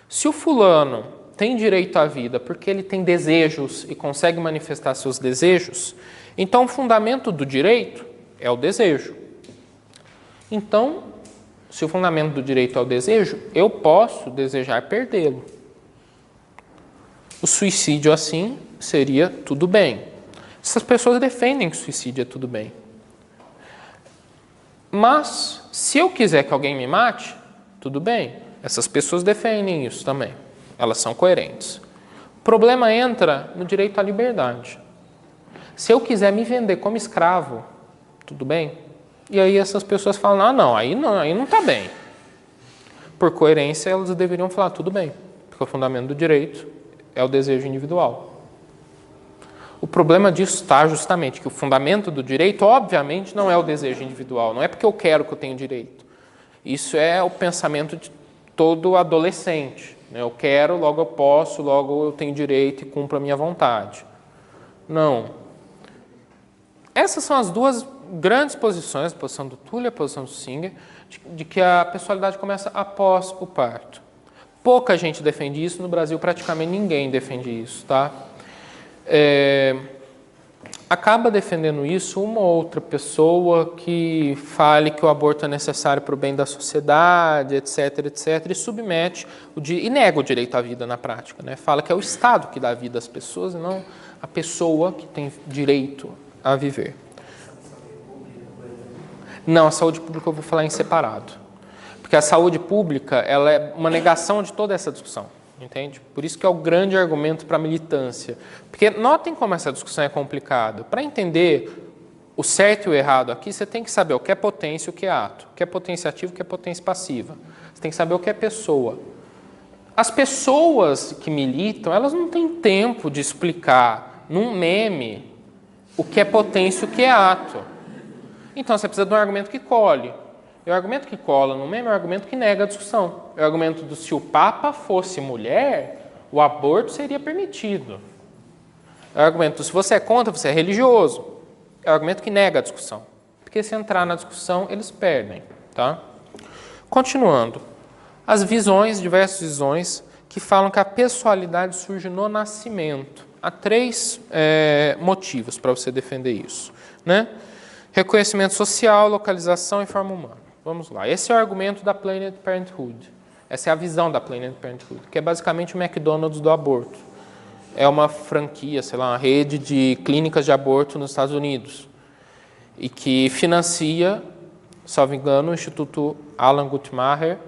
Se o fulano tem direito à vida porque ele tem desejos e consegue manifestar seus desejos, então o fundamento do direito é o desejo. Então, se o fundamento do direito é o desejo, eu posso desejar perdê-lo. O suicídio, assim, seria tudo bem. Essas pessoas defendem que o suicídio é tudo bem. Mas, se eu quiser que alguém me mate, tudo bem. Essas pessoas defendem isso também. Elas são coerentes. O problema entra no direito à liberdade. Se eu quiser me vender como escravo, tudo bem? E aí essas pessoas falam, aí não está bem. Por coerência, elas deveriam falar, tudo bem. Porque o fundamento do direito é o desejo individual. O problema disso está justamente que o fundamento do direito, obviamente, não é o desejo individual. Não é porque eu quero que eu tenho direito. Isso é o pensamento de todo adolescente. Eu quero, logo eu posso, logo eu tenho direito e cumpro a minha vontade. Não. Essas são as duas grandes posições, a posição do Túlio e a posição do Singer, de que a pessoalidade começa após o parto. Pouca gente defende isso, no Brasil praticamente ninguém defende isso, tá? Acaba defendendo isso uma outra pessoa que fale que o aborto é necessário para o bem da sociedade, etc, etc, e submete e nega o direito à vida na prática, né? Fala que é o Estado que dá vida às pessoas e não a pessoa que tem direito a viver. Não, a saúde pública eu vou falar em separado. Porque a saúde pública ela é uma negação de toda essa discussão, entende? Por isso que é o grande argumento para a militância. Porque notem como essa discussão é complicada. Para entender o certo e o errado aqui, você tem que saber o que é potência e o que é ato. O que é potência ativa e o que é potência passiva. Você tem que saber o que é pessoa. As pessoas que militam, elas não têm tempo de explicar num meme o que é potência e o que é ato. Então você precisa de um argumento que colhe. E o argumento que cola no meme é o argumento que nega a discussão. É o argumento do se o Papa fosse mulher, o aborto seria permitido. É o argumento do se você é contra, você é religioso. É o argumento que nega a discussão. Porque se entrar na discussão, eles perdem. Tá? Continuando. As visões, diversas visões, que falam que a pessoalidade surge no nascimento. Há 3 motivos para você defender isso, né? Reconhecimento social, localização e forma humana. Vamos lá. Esse é o argumento da Planned Parenthood. Essa é a visão da Planned Parenthood, que é basicamente o McDonald's do aborto. É uma franquia, sei lá, uma rede de clínicas de aborto nos Estados Unidos e que financia, salvo engano, o Instituto Alan Guttmacher,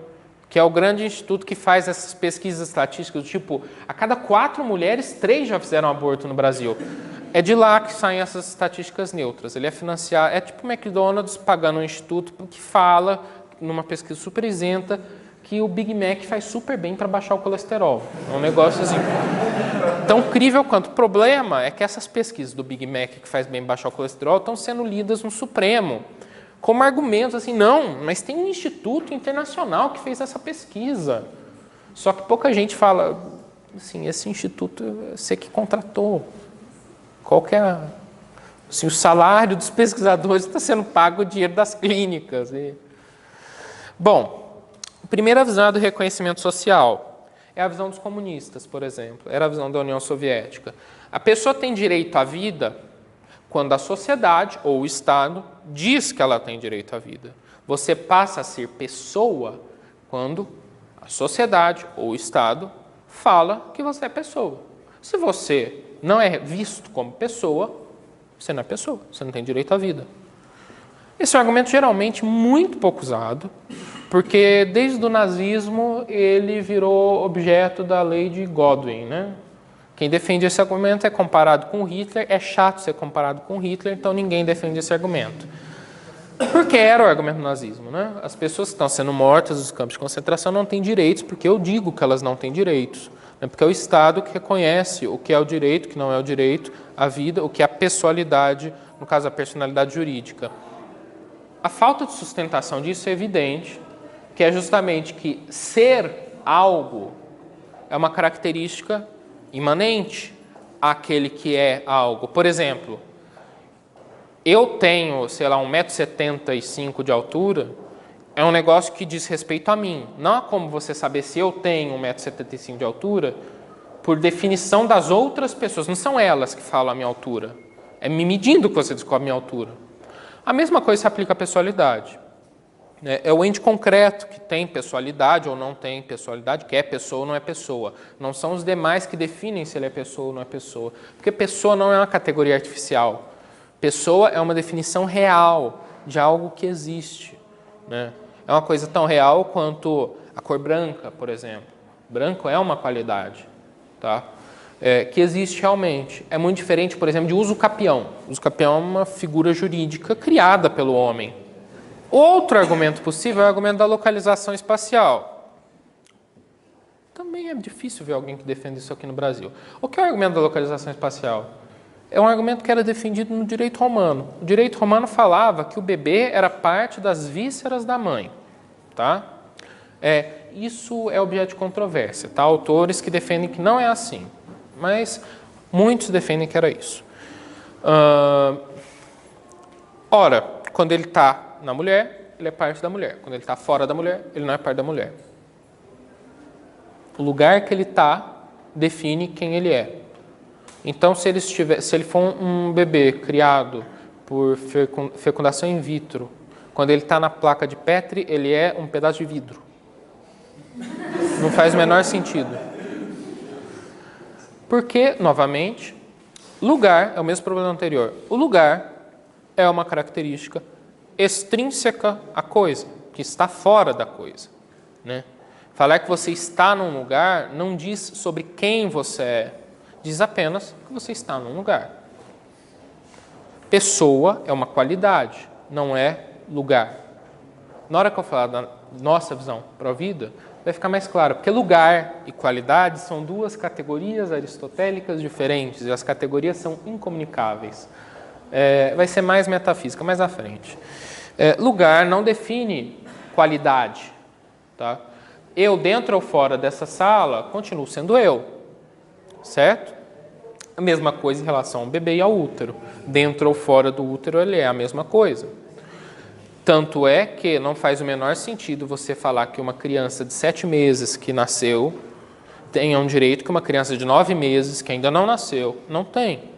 que é o grande instituto que faz essas pesquisas estatísticas, do tipo, a cada 4 mulheres, 3 já fizeram aborto no Brasil. É de lá que saem essas estatísticas neutras. Ele é financiado, é tipo o McDonald's pagando um instituto que fala, numa pesquisa super isenta, que o Big Mac faz super bem para baixar o colesterol. É um negócio assim, tão incrível quanto. O problema é que essas pesquisas do Big Mac que faz bem baixar o colesterol estão sendo lidas no Supremo como argumentos assim, não, mas tem um instituto internacional que fez essa pesquisa. Só que pouca gente fala, assim, esse instituto você que contratou. Qual que é assim, o salário dos pesquisadores está sendo pago o dinheiro das clínicas. Bom, a primeira visão é do reconhecimento social. É a visão dos comunistas, por exemplo. Era a visão da União Soviética. A pessoa tem direito à vida quando a sociedade ou o Estado diz que ela tem direito à vida. Você passa a ser pessoa quando a sociedade ou o Estado fala que você é pessoa. Se você não é visto como pessoa, você não é pessoa, você não tem direito à vida. Esse é um argumento geralmente muito pouco usado, porque desde o nazismo ele virou objeto da lei de Godwin, né? Quem defende esse argumento é comparado com Hitler, é chato ser comparado com Hitler, então ninguém defende esse argumento. Porque era o argumento do nazismo, né? As pessoas que estão sendo mortas nos campos de concentração não têm direitos, porque eu digo que elas não têm direitos. Né? Porque é o Estado que reconhece o que é o direito, o que não é o direito, a vida, o que é a pessoalidade, no caso a personalidade jurídica. A falta de sustentação disso é evidente, que é justamente que ser algo é uma característica imanente àquele que é algo. Por exemplo, eu tenho, sei lá, 1,75 m de altura, é um negócio que diz respeito a mim. Não há como você saber se eu tenho 1,75 m de altura por definição das outras pessoas. Não são elas que falam a minha altura. É me medindo que você descobre a minha altura. A mesma coisa se aplica à pessoalidade. É o ente concreto que tem pessoalidade ou não tem pessoalidade, que é pessoa ou não é pessoa. Não são os demais que definem se ele é pessoa ou não é pessoa. Porque pessoa não é uma categoria artificial. Pessoa é uma definição real de algo que existe. Né? É uma coisa tão real quanto a cor branca, por exemplo. Branco é uma qualidade, tá? Que existe realmente. É muito diferente, por exemplo, de uso capião. Uso capião é uma figura jurídica criada pelo homem. Outro argumento possível é o argumento da localização espacial. Também é difícil ver alguém que defenda isso aqui no Brasil. O que é o argumento da localização espacial? É um argumento que era defendido no direito romano. O direito romano falava que o bebê era parte das vísceras da mãe. Tá? Isso é objeto de controvérsia. Tá? Autores que defendem que não é assim. Mas muitos defendem que era isso. Ora, quando ele está na mulher, ele é parte da mulher. Quando ele está fora da mulher, ele não é parte da mulher. O lugar que ele está define quem ele é. Então, se ele for um bebê criado por fecundação in vitro, quando ele está na placa de Petri, ele é um pedaço de vidro. Não faz o menor sentido. Porque, novamente, lugar é o mesmo problema anterior. O lugar é uma característica extrínseca à coisa, que está fora da coisa. Né? Falar que você está num lugar não diz sobre quem você é, diz apenas que você está num lugar. Pessoa é uma qualidade, não é lugar. Na hora que eu falar da nossa visão para a vida, vai ficar mais claro, porque lugar e qualidade são duas categorias aristotélicas diferentes, e as categorias são incomunicáveis. Vai ser mais metafísica, mais à frente. Lugar não define qualidade. Tá? Eu, dentro ou fora dessa sala, continuo sendo eu. Certo? A mesma coisa em relação ao bebê e ao útero. Dentro ou fora do útero, ele é a mesma coisa. Tanto é que não faz o menor sentido você falar que uma criança de 7 meses que nasceu tenha um direito que uma criança de 9 meses que ainda não nasceu não tem.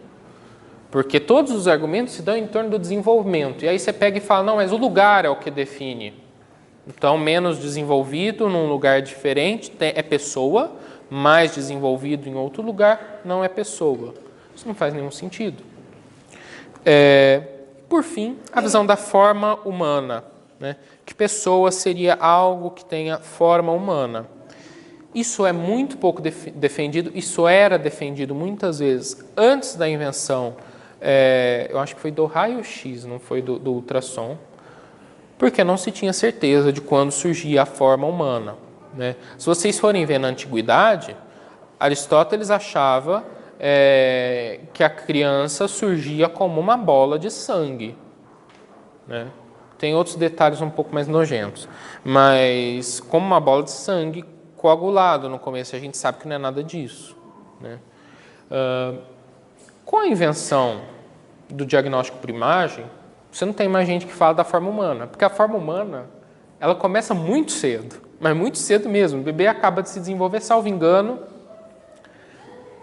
Porque todos os argumentos se dão em torno do desenvolvimento. E aí você pega e fala, não, mas o lugar é o que define. Então, menos desenvolvido num lugar diferente é pessoa, mais desenvolvido em outro lugar não é pessoa. Isso não faz nenhum sentido. Por fim, a visão da forma humana. Né? Que pessoa seria algo que tenha forma humana. Isso é muito pouco defendido, isso era defendido muitas vezes antes da invenção, eu acho que foi do raio-x, não foi do ultrassom, porque não se tinha certeza de quando surgia a forma humana. Né? Se vocês forem ver na Antiguidade, Aristóteles achava que a criança surgia como uma bola de sangue. Né? Tem outros detalhes um pouco mais nojentos, mas como uma bola de sangue coagulado no começo, a gente sabe que não é nada disso, né? Com a invenção do diagnóstico por imagem, você não tem mais gente que fala da forma humana, porque a forma humana, ela começa muito cedo, mas muito cedo mesmo. O bebê acaba de se desenvolver, salvo engano,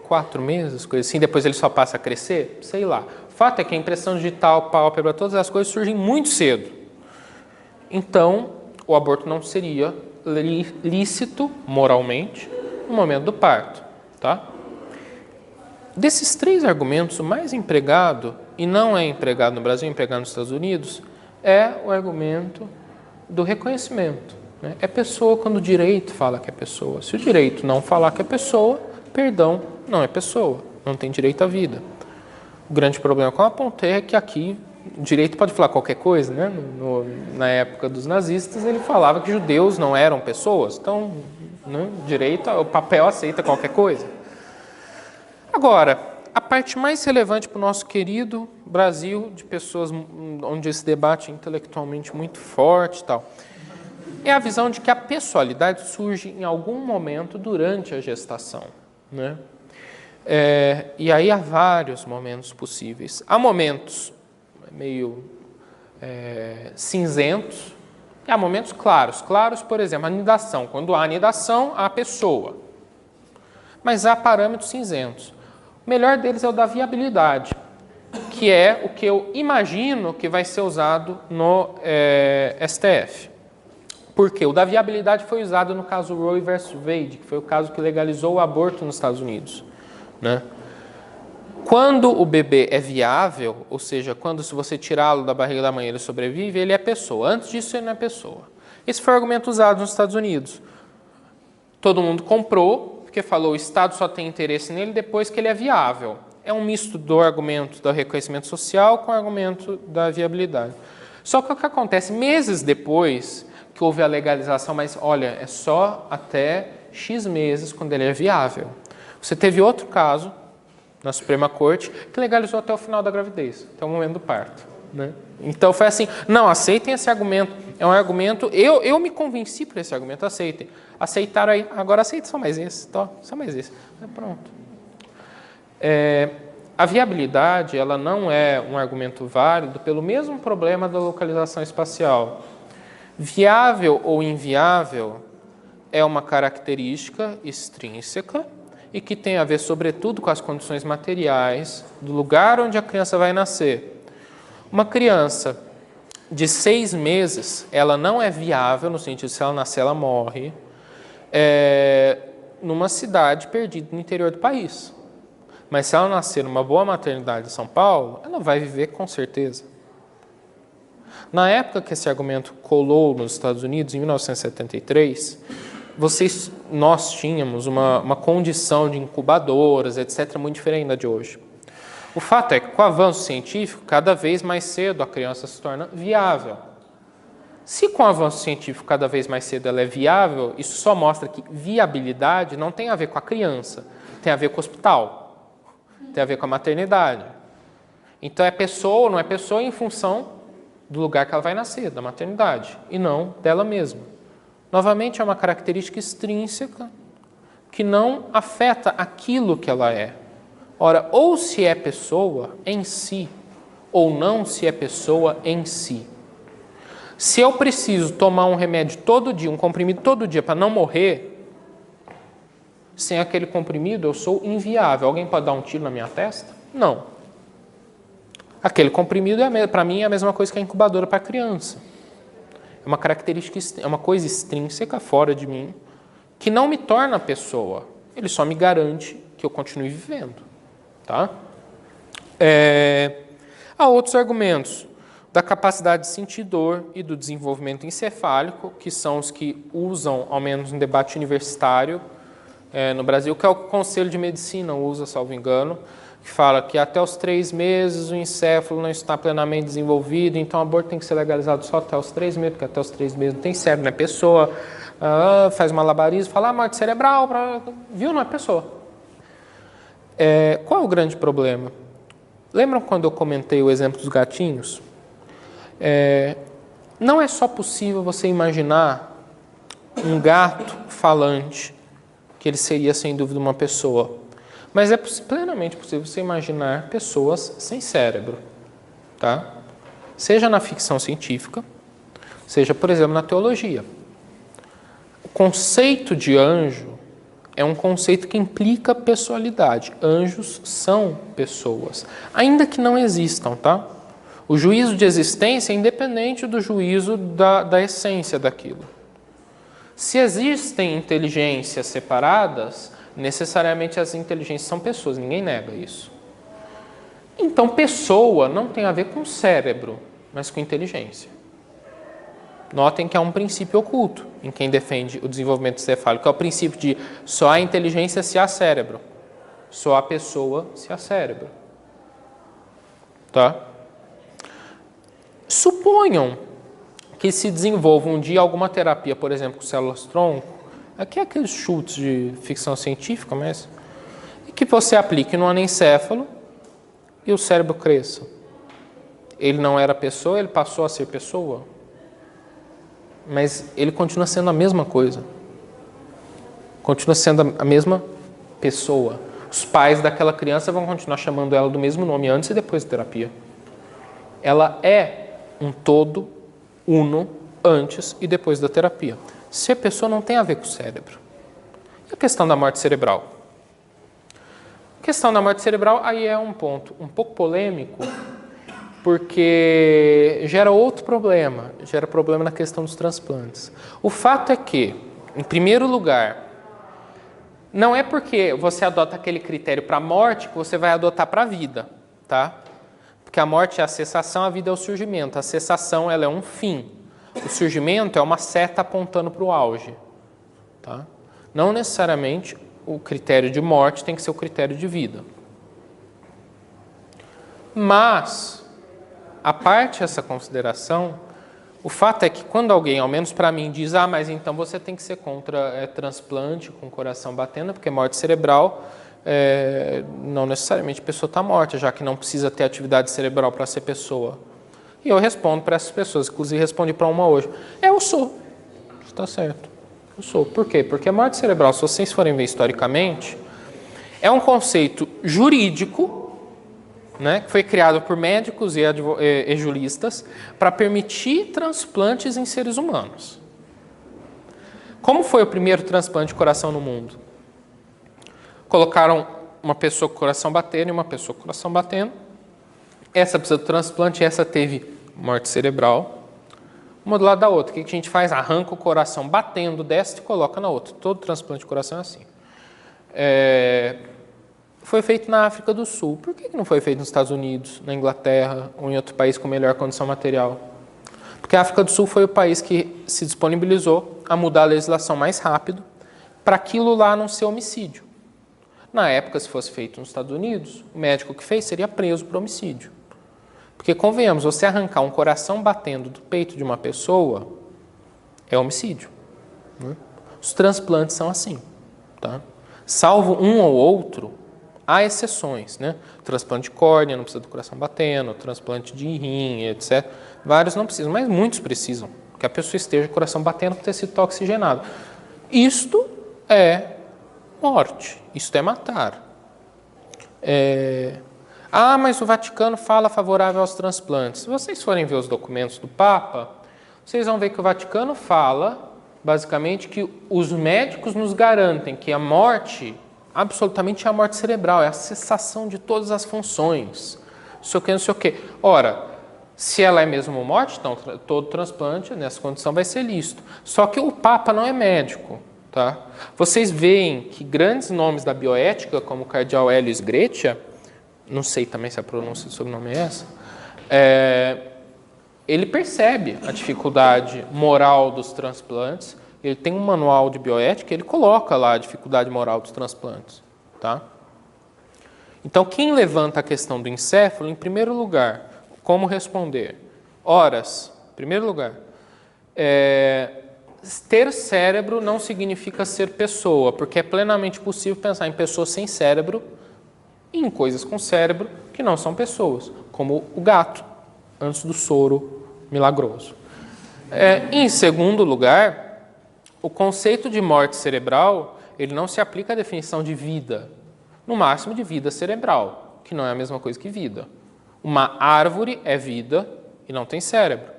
4 meses, coisa assim, depois ele só passa a crescer, sei lá. O fato é que a impressão digital, pálpebra, todas as coisas surgem muito cedo. Então, o aborto não seria lícito moralmente no momento do parto, tá? Desses 3 argumentos, o mais empregado, e não é empregado no Brasil, é empregado nos Estados Unidos, é o argumento do reconhecimento, né? É pessoa quando o direito fala que é pessoa. Se o direito não falar que é pessoa, perdão, não é pessoa, não tem direito à vida. O grande problema com a apontei é que aqui o direito pode falar qualquer coisa, né? Na época dos nazistas, ele falava que judeus não eram pessoas, então, né, direito, o papel aceita qualquer coisa. Agora, a parte mais relevante para o nosso querido Brasil, de pessoas onde esse debate é intelectualmente muito forte e tal, é a visão de que a pessoalidade surge em algum momento durante a gestação, né? E aí há vários momentos possíveis. Há momentos meio cinzentos e há momentos claros. Claros, por exemplo, a anidação. Quando há anidação, há pessoa. Mas há parâmetros cinzentos. O melhor deles é o da viabilidade, que é o que eu imagino que vai ser usado no STF. Porque o da viabilidade foi usado no caso Roe versus Wade, que foi o caso que legalizou o aborto nos Estados Unidos, né? Quando o bebê é viável, ou seja, quando se você tirá-lo da barriga da mãe ele sobrevive, ele é pessoa. Antes disso, ele não é pessoa. Esse foi o argumento usado nos Estados Unidos. Todo mundo comprou, porque falou o Estado só tem interesse nele depois que ele é viável. É um misto do argumento do reconhecimento social com o argumento da viabilidade. Só que o que acontece, meses depois que houve a legalização, mas olha, é só até X meses quando ele é viável. Você teve outro caso na Suprema Corte que legalizou até o final da gravidez, até o momento do parto, né? Então foi assim, não, aceitem esse argumento, é um argumento, eu me convenci por esse argumento, aceitem. Aceitaram aí, agora aceitem só mais esse, só mais esse, pronto. A viabilidade, ela não é um argumento válido pelo mesmo problema da localização espacial. Viável ou inviável é uma característica extrínseca e que tem a ver, sobretudo, com as condições materiais do lugar onde a criança vai nascer. Uma criança de 6 meses, ela não é viável, no sentido de se ela nascer, ela morre, numa cidade perdida no interior do país. Mas se ela nascer numa boa maternidade em São Paulo, ela vai viver com certeza. Na época que esse argumento colou nos Estados Unidos, em 1973, nós tínhamos uma condição de incubadoras, etc., muito diferente da de hoje. O fato é que, com o avanço científico, cada vez mais cedo a criança se torna viável. Se com o avanço científico cada vez mais cedo ela é viável, isso só mostra que viabilidade não tem a ver com a criança, tem a ver com o hospital, tem a ver com a maternidade. Então é pessoa ou não é pessoa em função do lugar que ela vai nascer, da maternidade, e não dela mesma. Novamente, é uma característica extrínseca que não afeta aquilo que ela é. Ora, ou se é pessoa em si, ou não se é pessoa em si. Se eu preciso tomar um remédio todo dia, um comprimido todo dia, para não morrer, sem aquele comprimido eu sou inviável. Alguém pode dar um tiro na minha testa? Não. Aquele comprimido, para mim, é a mesma coisa que a incubadora para a criança. É uma característica, é uma coisa extrínseca, fora de mim, que não me torna pessoa. Ele só me garante que eu continue vivendo. Tá? Há outros argumentos da capacidade de sentir dor e do desenvolvimento encefálico, que são os que usam, ao menos no debate universitário no Brasil, que é o Conselho de Medicina usa, salvo engano, que fala que até os 3 meses o encéfalo não está plenamente desenvolvido, então o aborto tem que ser legalizado só até os 3 meses, porque até os 3 meses não tem cérebro, não é pessoa, faz malabarismo, fala morte cerebral, viu, não é pessoa. Qual é o grande problema? Lembram quando eu comentei o exemplo dos gatinhos? não é só possível você imaginar um gato falante, que ele seria sem dúvida uma pessoa, mas é plenamente possível você imaginar pessoas sem cérebro, tá? Seja na ficção científica, seja, por exemplo, na teologia. O conceito de anjo é um conceito que implica pessoalidade. Anjos são pessoas, ainda que não existam, tá? O juízo de existência é independente do juízo da essência daquilo. Se existem inteligências separadas, necessariamente as inteligências são pessoas, ninguém nega isso. Então, pessoa não tem a ver com cérebro, mas com inteligência. Notem que há um princípio oculto em quem defende o desenvolvimento encefálico, que é o princípio de só há inteligência se há cérebro, só há pessoa se há cérebro. Tá? Suponham que se desenvolva um dia alguma terapia, por exemplo, com células-tronco, aqui é aqueles chutes de ficção científica, mas e que você aplique no anencéfalo e o cérebro cresça. Ele não era pessoa, ele passou a ser pessoa, mas ele continua sendo a mesma coisa. Continua sendo a mesma pessoa. Os pais daquela criança vão continuar chamando ela do mesmo nome antes e depois da terapia. Ela é um todo uno antes e depois da terapia. Ser pessoa não tem a ver com o cérebro. E a questão da morte cerebral? A questão da morte cerebral aí é um ponto um pouco polêmico, porque gera outro problema, gera problema na questão dos transplantes. O fato é que, em primeiro lugar, não é porque você adota aquele critério para a morte que você vai adotar para a vida, tá? Porque a morte é a cessação, a vida é o surgimento. A cessação, ela é um fim. O surgimento é uma seta apontando para o auge, tá? Não necessariamente o critério de morte tem que ser o critério de vida. Mas, a parte dessa consideração, o fato é que quando alguém, ao menos para mim, diz mas então você tem que ser contra transplante com o coração batendo, porque morte cerebral, não necessariamente a pessoa está morta, já que não precisa ter atividade cerebral para ser pessoa. E eu respondo para essas pessoas, inclusive respondi para uma hoje. Eu sou. Está certo. Eu sou. Por quê? Porque a morte cerebral, se vocês forem ver historicamente, é um conceito jurídico, né, que foi criado por médicos e juristas para permitir transplantes em seres humanos. Como foi o primeiro transplante de coração no mundo? Colocaram uma pessoa com o coração batendo e uma pessoa com o coração batendo. Essa precisa do transplante, essa teve morte cerebral. Uma do lado da outra. O que a gente faz? Arranca o coração batendo, desce e coloca na outra. Todo transplante de coração é assim. Foi feito na África do Sul. Por que não foi feito nos Estados Unidos, na Inglaterra ou em outro país com melhor condição material? Porque a África do Sul foi o país que se disponibilizou a mudar a legislação mais rápido para aquilo lá não ser homicídio. Na época, se fosse feito nos Estados Unidos, o médico que fez seria preso por homicídio. Porque, convenhamos, você arrancar um coração batendo do peito de uma pessoa é homicídio, né? Os transplantes são assim, tá? Salvo um ou outro, há exceções, né? O transplante de córnea não precisa do coração batendo, o transplante de rim, etc. Vários não precisam, mas muitos precisam, que a pessoa esteja com o coração batendo com tecido oxigenado. Isto é morte, isto é matar. Mas o Vaticano fala favorável aos transplantes. Se vocês forem ver os documentos do Papa, vocês vão ver que o Vaticano fala, basicamente, que os médicos nos garantem que a morte, absolutamente é a morte cerebral, é a cessação de todas as funções. Não sei o que, não sei o que. Ora, se ela é mesmo morte, então todo transplante nessa condição vai ser lícito. Só que o Papa não é médico. Tá? Vocês veem que grandes nomes da bioética, como o cardeal Helios Grecia, não sei também se a pronúncia do sobrenome é essa, ele percebe a dificuldade moral dos transplantes, ele tem um manual de bioética, ele coloca lá a dificuldade moral dos transplantes. Tá? Então, quem levanta a questão do encéfalo, em primeiro lugar, como responder? Horas, em primeiro lugar, ter cérebro não significa ser pessoa, porque é plenamente possível pensar em pessoas sem cérebro e em coisas com cérebro que não são pessoas, como o gato, antes do soro milagroso. Em segundo lugar, o conceito de morte cerebral, ele não se aplica à definição de vida, no máximo de vida cerebral, que não é a mesma coisa que vida. Uma árvore é vida e não tem cérebro.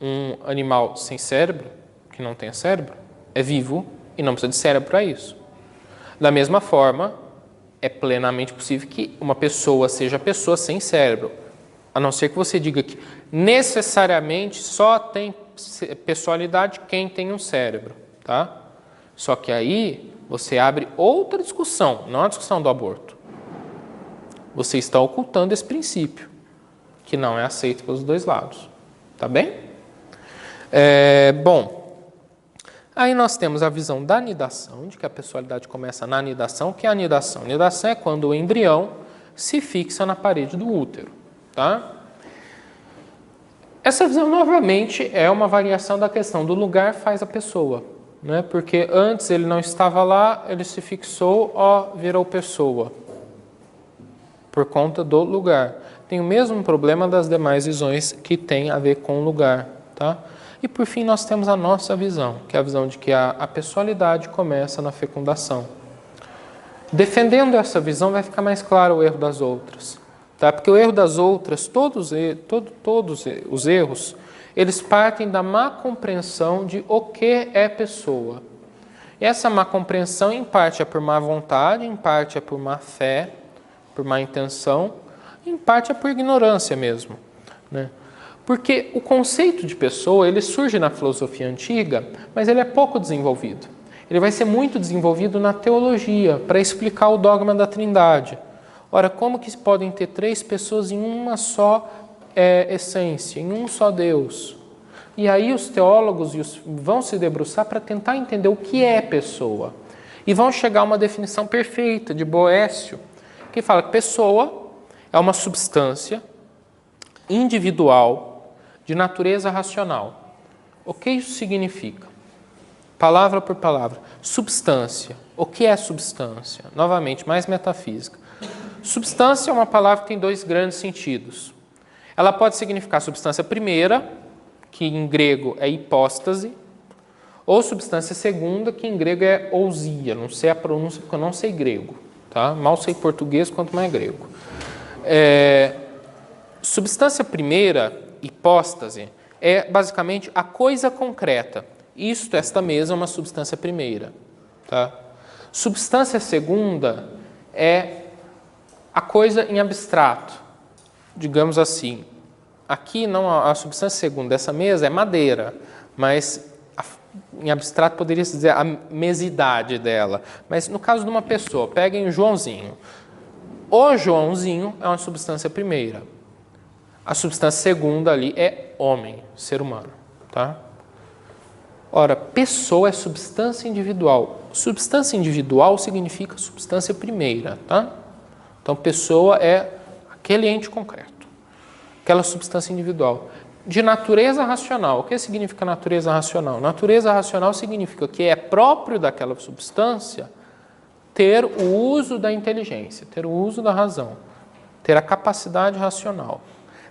Um animal sem cérebro, que não tem cérebro, é vivo e não precisa de cérebro para isso. Da mesma forma, é plenamente possível que uma pessoa seja pessoa sem cérebro, a não ser que você diga que necessariamente só tem pessoalidade quem tem um cérebro, tá? Só que aí você abre outra discussão, não a discussão do aborto. Você está ocultando esse princípio, que não é aceito pelos dois lados, tá bem? Bom, aí nós temos a visão da anidação, de que a pessoalidade começa na anidação. O que é a anidação? A anidação é quando o embrião se fixa na parede do útero, tá? Essa visão, novamente, é uma variação da questão do lugar faz a pessoa, né? Porque antes ele não estava lá, ele se fixou, virou pessoa, por conta do lugar. Tem o mesmo problema das demais visões que tem a ver com o lugar, tá? E por fim nós temos a nossa visão, que é a visão de que a pessoalidade começa na fecundação. Defendendo essa visão vai ficar mais claro o erro das outras, tá? Porque o erro das outras, todos os erros, eles partem da má compreensão de o que é pessoa. E essa má compreensão em parte é por má vontade, em parte é por má fé, por má intenção, em parte é por ignorância mesmo, né? Porque o conceito de pessoa, ele surge na filosofia antiga, mas ele é pouco desenvolvido. Ele vai ser muito desenvolvido na teologia, para explicar o dogma da Trindade. Ora, como que podem ter três pessoas em uma só essência, em um só Deus? E aí os teólogos vão se debruçar para tentar entender o que é pessoa. E vão chegar a uma definição perfeita de Boécio, que fala que pessoa é uma substância individual de natureza racional. O que isso significa? Palavra por palavra. Substância. O que é substância? Novamente, mais metafísica. Substância é uma palavra que tem dois grandes sentidos. Ela pode significar substância primeira, que em grego é hipóstase, ou substância segunda, que em grego é ousia. Não sei a pronúncia porque eu não sei grego, tá? Mal sei português, quanto mais grego. Substância primeira, hipóstase, é basicamente a coisa concreta. Esta mesa é uma substância primeira, tá? Substância segunda é a coisa em abstrato, digamos assim. Aqui não, a substância segunda dessa mesa é madeira, mas em abstrato poderia se dizer a mesidade dela. Mas no caso de uma pessoa, peguem o Joãozinho. O Joãozinho é uma substância primeira. A substância segunda ali é homem, ser humano, tá? Ora, pessoa é substância individual. Substância individual significa substância primeira, tá? Então, pessoa é aquele ente concreto, aquela substância individual. De natureza racional. O que significa natureza racional? Natureza racional significa que é próprio daquela substância ter o uso da inteligência, ter o uso da razão, ter a capacidade racional.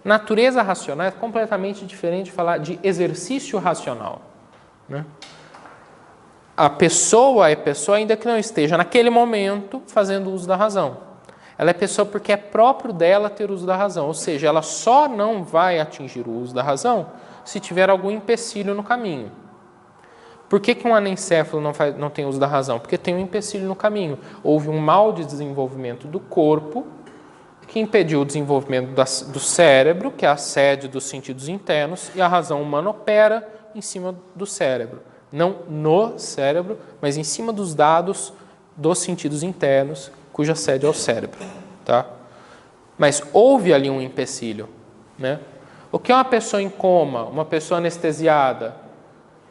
Natureza racional é completamente diferente de falar de exercício racional, né? A pessoa é pessoa ainda que não esteja naquele momento fazendo uso da razão. Ela é pessoa porque é próprio dela ter uso da razão, ou seja, ela só não vai atingir o uso da razão se tiver algum empecilho no caminho. Por que um anencéfalo não tem uso da razão? Porque tem um empecilho no caminho. Houve um mau desenvolvimento do corpo que impediu o desenvolvimento do cérebro, que é a sede dos sentidos internos, e a razão humana opera em cima do cérebro. Não no cérebro, mas em cima dos dados dos sentidos internos, cuja sede é o cérebro, tá? Mas houve ali um empecilho, né? O que é uma pessoa em coma, uma pessoa anestesiada?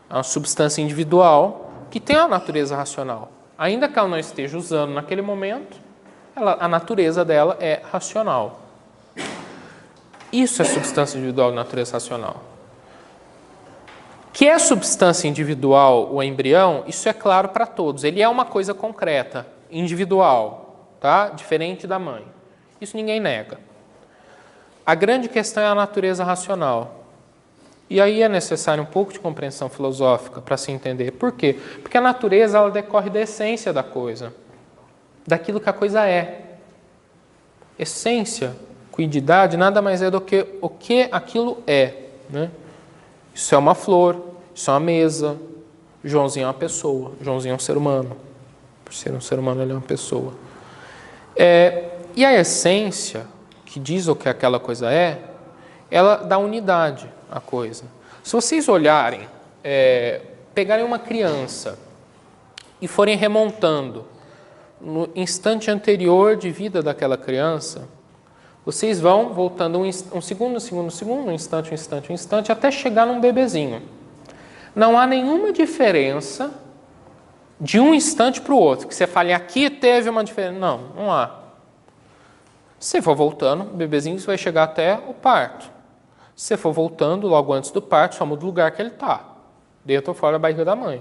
É uma substância individual que tem a natureza racional. Ainda que ela não esteja usando naquele momento, a natureza dela é racional. Isso é substância individual de natureza racional. Que é substância individual o embrião, isso é claro para todos. Ele é uma coisa concreta, individual, tá? Diferente da mãe. Isso ninguém nega. A grande questão é a natureza racional. E aí é necessário um pouco de compreensão filosófica para se entender. Por quê? Porque a natureza ela decorre da essência da coisa, daquilo que a coisa é. Essência, cuididade, nada mais é do que o que aquilo é. Né? Isso é uma flor, isso é uma mesa, Joãozinho é uma pessoa, Joãozinho é um ser humano. Por ser um ser humano, ele é uma pessoa. E a essência, que diz o que aquela coisa é, ela dá unidade à coisa. Se vocês olharem, pegarem uma criança e forem remontando no instante anterior de vida daquela criança, vocês vão voltando um segundo, um instante, até chegar num bebezinho. Não há nenhuma diferença de um instante para o outro, que você fale, aqui teve uma diferença. Não há. Se você for voltando, o bebezinho vai chegar até o parto. Se você for voltando, logo antes do parto, só muda o lugar que ele está, dentro ou fora da barriga da mãe.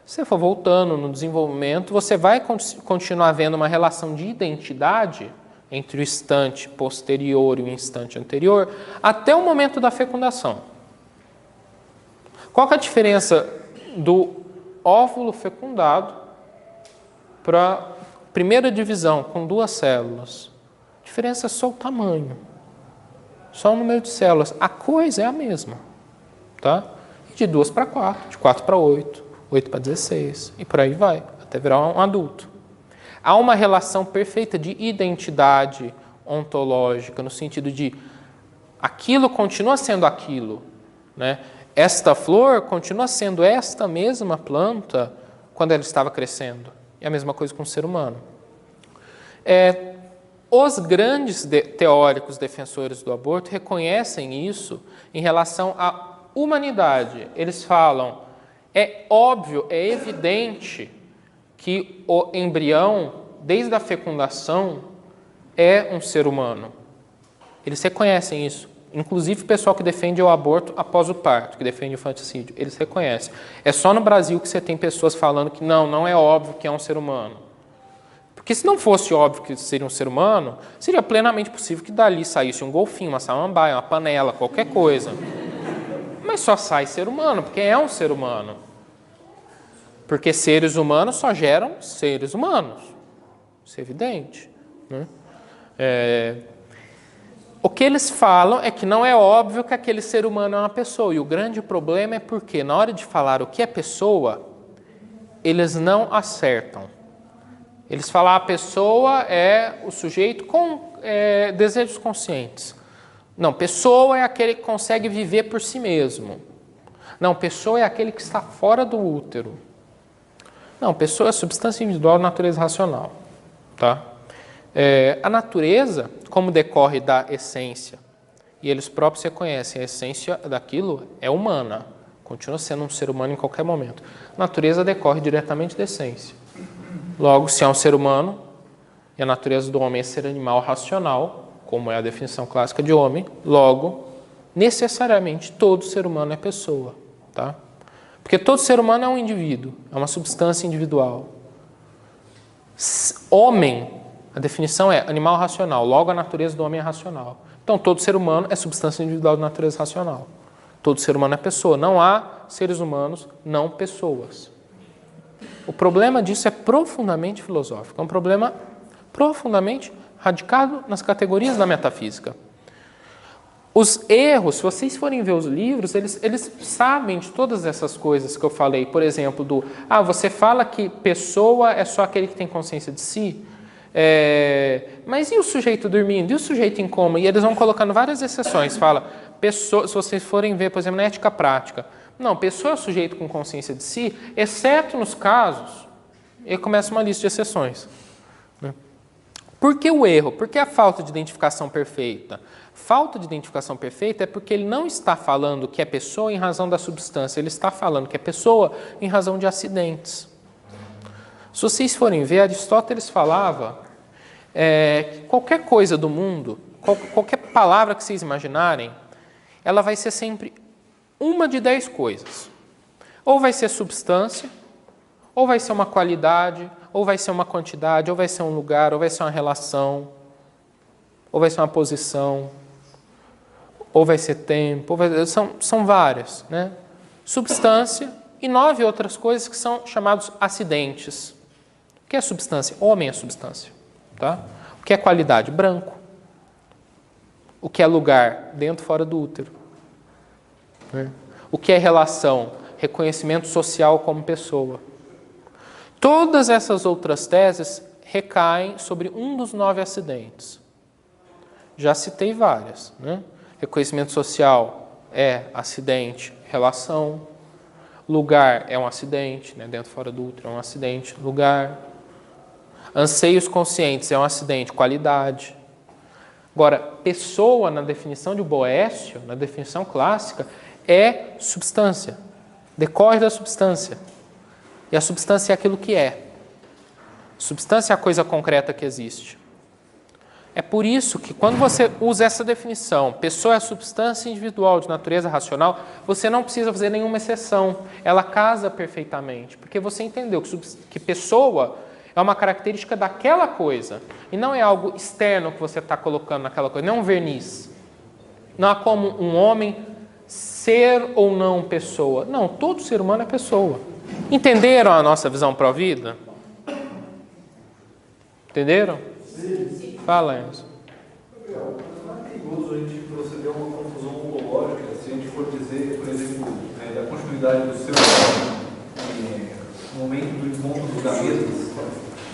Se você for voltando no desenvolvimento, você vai continuar vendo uma relação de identidade entre o instante posterior e o instante anterior, até o momento da fecundação. Qual que é a diferença do óvulo fecundado para a primeira divisão, com 2 células? A diferença é só o tamanho, só o número de células. A coisa é a mesma, tá? De 2 para 4, de 4 para 8, 8 para 16, e por aí vai, até virar um adulto. Há uma relação perfeita de identidade ontológica, no sentido de aquilo continua sendo aquilo, né? Esta flor continua sendo esta mesma planta quando ela estava crescendo. É a mesma coisa com o ser humano. Os grandes teóricos defensores do aborto reconhecem isso em relação à humanidade. Eles falam, é óbvio, é evidente que o embrião, desde a fecundação, é um ser humano. Eles reconhecem isso. Inclusive o pessoal que defende o aborto após o parto, que defende o infanticídio, eles reconhecem. É só no Brasil que você tem pessoas falando que não é óbvio que é um ser humano. Porque se não fosse óbvio que seria um ser humano, seria plenamente possível que dali saísse um golfinho, uma samambaia, uma panela, qualquer coisa. Mas só sai ser humano, porque é um ser humano. Porque seres humanos só geram seres humanos. Isso é evidente, né? O que eles falam é que não é óbvio que aquele ser humano é uma pessoa. E o grande problema é porque, na hora de falar o que é pessoa, eles não acertam. Eles falam a pessoa é o sujeito com desejos conscientes. Não, pessoa é aquele que consegue viver por si mesmo. Não, pessoa é aquele que está fora do útero. Não, pessoa é substância individual de natureza racional. Tá? A natureza, como decorre da essência, e eles próprios reconhecem a essência daquilo, é humana. Continua sendo um ser humano em qualquer momento. A natureza decorre diretamente da essência. Logo, se é um ser humano, e a natureza do homem é ser animal racional, como é a definição clássica de homem, logo, necessariamente, todo ser humano é pessoa. Tá? Porque todo ser humano é um indivíduo, é uma substância individual. Homem, a definição é animal racional, logo a natureza do homem é racional. Então, todo ser humano é substância individual de natureza racional. Todo ser humano é pessoa. Não há seres humanos não pessoas. O problema disso é profundamente filosófico. É um problema profundamente radicado nas categorias da metafísica. Os erros, se vocês forem ver os livros, eles sabem de todas essas coisas que eu falei. Por exemplo, você fala que pessoa é só aquele que tem consciência de si, mas e o sujeito dormindo? E o sujeito em coma? E eles vão colocando várias exceções. Fala, pessoa, se vocês forem ver, por exemplo, na ética prática, não, pessoa é o sujeito com consciência de si, exceto nos casos, e começa uma lista de exceções. Né? Por que o erro? Por que a falta de identificação perfeita? Falta de identificação perfeita é porque ele não está falando que é pessoa em razão da substância, ele está falando que é pessoa em razão de acidentes. Se vocês forem ver, Aristóteles falava que qualquer coisa do mundo, qualquer palavra que vocês imaginarem, ela vai ser sempre uma de 10 coisas. Ou vai ser substância, ou vai ser uma qualidade, ou vai ser uma quantidade, ou vai ser um lugar, ou vai ser uma relação, ou vai ser uma posição. ou vai ser tempo, são várias, né? Substância e 9 outras coisas que são chamados acidentes. O que é substância? Homem é substância. Tá? O que é qualidade? Branco. O que é lugar? Dentro, fora do útero. Né? O que é relação? Reconhecimento social como pessoa. Todas essas outras teses recaem sobre um dos 9 acidentes. Já citei várias. Né? Reconhecimento social é acidente, relação. Lugar é um acidente, né? Dentro, fora do útero é um acidente, lugar. Anseios conscientes é um acidente, qualidade. Agora, pessoa, na definição de Boécio, na definição clássica, é substância. Decorre da substância. E a substância é aquilo que é. Substância é a coisa concreta que existe. É por isso que quando você usa essa definição, pessoa é a substância individual de natureza racional, você não precisa fazer nenhuma exceção. Ela casa perfeitamente, porque você entendeu que pessoa é uma característica daquela coisa e não é algo externo que você está colocando naquela coisa, não é um verniz. Não há como um homem ser ou não pessoa. Não, todo ser humano é pessoa. Entenderam a nossa visão pró-vida? Entenderam? Sim. Fala, Enzo. Não é perigoso a gente proceder a uma confusão ontológica se a gente for dizer, por exemplo, da continuidade do ser humano no momento do encontro dos gametas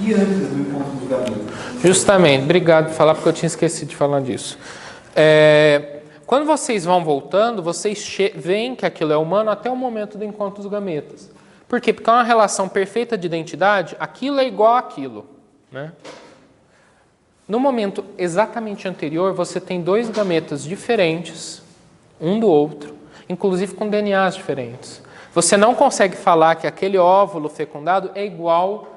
e antes do encontro dos gametas. Justamente, obrigado por falar, porque eu tinha esquecido de falar disso. Quando vocês vão voltando, vocês veem que aquilo é humano até o momento do encontro dos gametas. Por quê? Porque é uma relação perfeita de identidade, aquilo é igual àquilo, né? No momento exatamente anterior, você tem 2 gametas diferentes, um do outro, inclusive com DNAs diferentes. Você não consegue falar que aquele óvulo fecundado é igual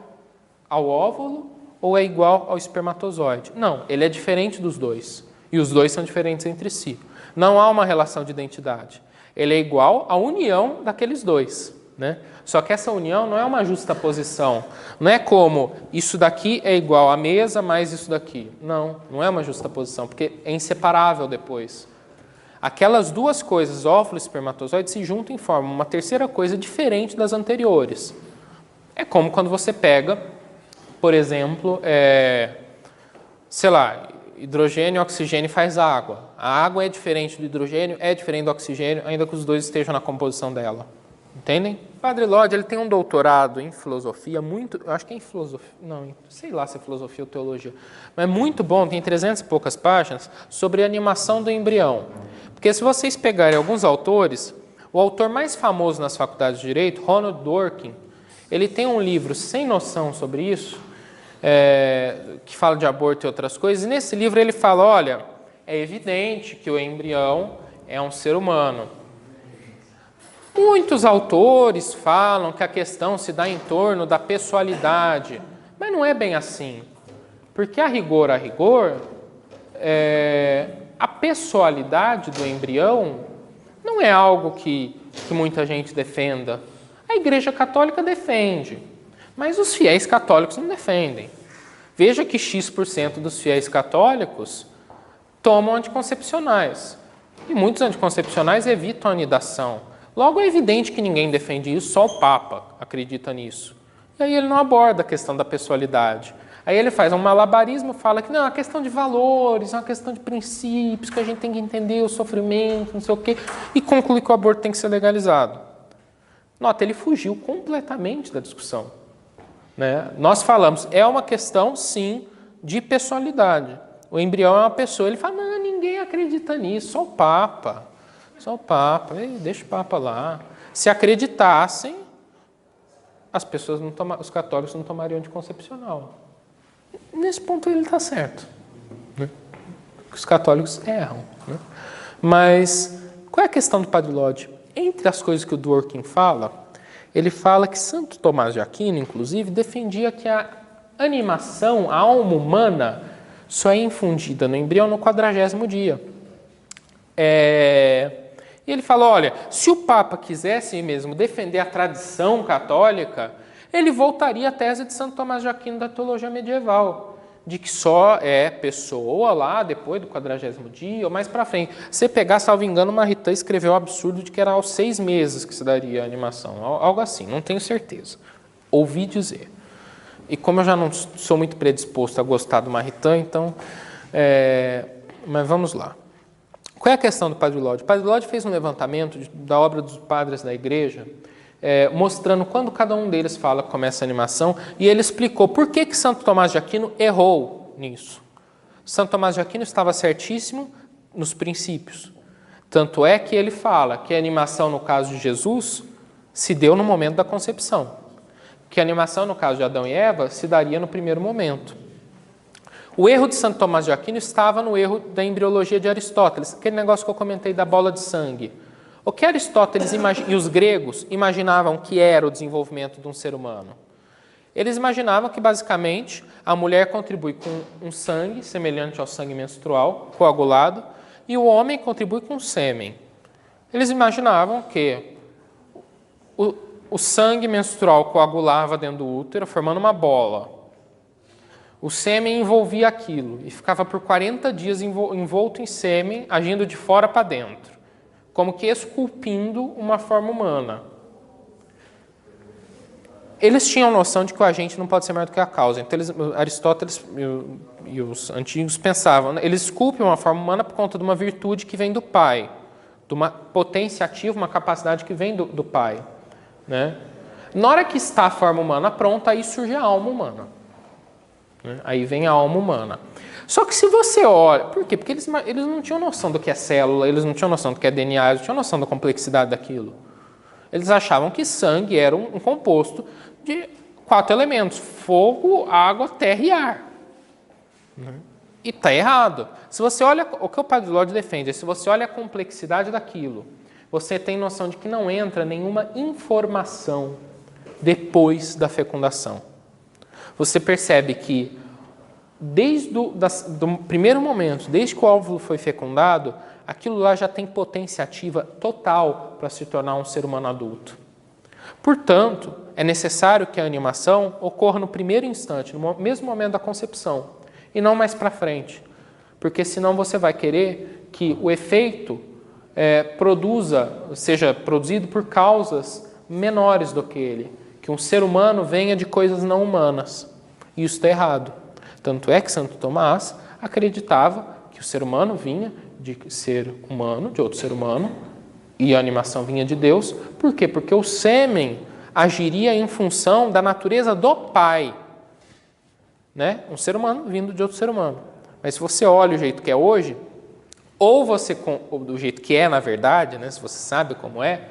ao óvulo ou é igual ao espermatozoide. Não, ele é diferente dos dois. E os dois são diferentes entre si. Não há uma relação de identidade. Ele é igual à união daqueles dois, né? Só que essa união não é uma justaposição. Não é como isso daqui é igual à mesa mais isso daqui. Não é uma justaposição, porque é inseparável depois. Aquelas 2 coisas, óvulo e espermatozoide, se juntam e formam uma terceira coisa diferente das anteriores. É como quando você pega, por exemplo, sei lá, hidrogênio e oxigênio faz água. A água é diferente do hidrogênio, é diferente do oxigênio, ainda que os dois estejam na composição dela. Entendem? O Padre Lodge, ele tem um doutorado em filosofia, eu acho que é em filosofia, não, sei lá se é filosofia ou teologia, mas é muito bom, tem 300 e poucas páginas, sobre a animação do embrião. Porque se vocês pegarem alguns autores, o autor mais famoso nas faculdades de Direito, Ronald Dworkin, ele tem um livro sem noção sobre isso, que fala de aborto e outras coisas, e nesse livro ele fala, olha, é evidente que o embrião é um ser humano. Muitos autores falam que a questão se dá em torno da pessoalidade, mas não é bem assim. Porque, a rigor, a pessoalidade do embrião não é algo que muita gente defenda. A Igreja Católica defende, mas os fiéis católicos não defendem. Veja que X% dos fiéis católicos tomam anticoncepcionais. E muitos anticoncepcionais evitam a anidação. Logo, é evidente que ninguém defende isso, só o Papa acredita nisso. E aí ele não aborda a questão da pessoalidade. Aí ele faz um malabarismo, fala que não, é uma questão de valores, é uma questão de princípios, que a gente tem que entender o sofrimento, não sei o quê, e conclui que o aborto tem que ser legalizado. Nota, ele fugiu completamente da discussão, né? Nós falamos, é uma questão, sim, de pessoalidade. O embrião é uma pessoa. Ele fala, não, ninguém acredita nisso, só o Papa. Só o Papa, deixa o Papa lá. Se acreditassem, os católicos não tomariam anticoncepcional. Nesse ponto ele está certo, né? Os católicos erram, né? Mas qual é a questão do Padre Lodge? Entre as coisas que o Dworkin fala, ele fala que Santo Tomás de Aquino, inclusive, defendia que a animação, a alma humana, só é infundida no embrião no 40º dia. E ele fala, olha, se o Papa quisesse mesmo defender a tradição católica, ele voltaria à tese de Santo Tomás de Aquino da teologia medieval, de que só é pessoa lá depois do 40º dia ou mais para frente. Se pegar, salvo engano, Maritain escreveu o absurdo de que era aos 6 meses que se daria a animação, algo assim, não tenho certeza. Ouvi dizer. E como eu já não sou muito predisposto a gostar do Maritain, então... mas vamos lá. Qual é a questão do Padre Lodi? O Padre Lodi fez um levantamento da obra dos padres da igreja, mostrando quando cada um deles fala que começa a animação, e ele explicou por que Santo Tomás de Aquino errou nisso. Santo Tomás de Aquino estava certíssimo nos princípios. Tanto é que ele fala que a animação, no caso de Jesus, se deu no momento da concepção. Que a animação, no caso de Adão e Eva, se daria no primeiro momento. O erro de Santo Tomás de Aquino estava no erro da embriologia de Aristóteles, aquele negócio que eu comentei da bola de sangue. O que Aristóteles e os gregos imaginavam que era o desenvolvimento de um ser humano? Eles imaginavam que, basicamente, a mulher contribui com um sangue semelhante ao sangue menstrual, coagulado, e o homem contribui com sêmen. Eles imaginavam que o sangue menstrual coagulava dentro do útero, formando uma bola. O sêmen envolvia aquilo e ficava por 40 dias envolto em sêmen, agindo de fora para dentro, como que esculpindo uma forma humana. Eles tinham noção de que o agente não pode ser maior do que a causa. Então, Aristóteles e os antigos pensavam, ele esculpe uma forma humana por conta de uma virtude que vem do pai, de uma potência ativa, uma capacidade que vem do pai. Né? Na hora que está a forma humana pronta, aí surge a alma humana. Aí vem a alma humana. Só que se você olha... Por quê? Porque eles não tinham noção do que é célula, eles não tinham noção do que é DNA, eles não tinham noção da complexidade daquilo. Eles achavam que sangue era um composto de 4 elementos: fogo, água, terra e ar. E está errado. Se você olha... O que o Padre Lodi defende é, se você olha a complexidade daquilo, você tem noção de que não entra nenhuma informação depois da fecundação. Você percebe que, desde do primeiro momento, desde que o óvulo foi fecundado, aquilo lá já tem potência ativa total para se tornar um ser humano adulto. Portanto, é necessário que a animação ocorra no primeiro instante, no mesmo momento da concepção, e não mais para frente. Porque senão você vai querer que o efeito seja produzido por causas menores do que ele. Que um ser humano venha de coisas não humanas. E isso está errado. Tanto é que Santo Tomás acreditava que o ser humano vinha de ser humano, de outro ser humano, e a animação vinha de Deus. Por quê? Porque o sêmen agiria em função da natureza do pai. Né? Um ser humano vindo de outro ser humano. Mas se você olha o jeito que é hoje, ou do jeito que é na verdade, né? Se você sabe como é,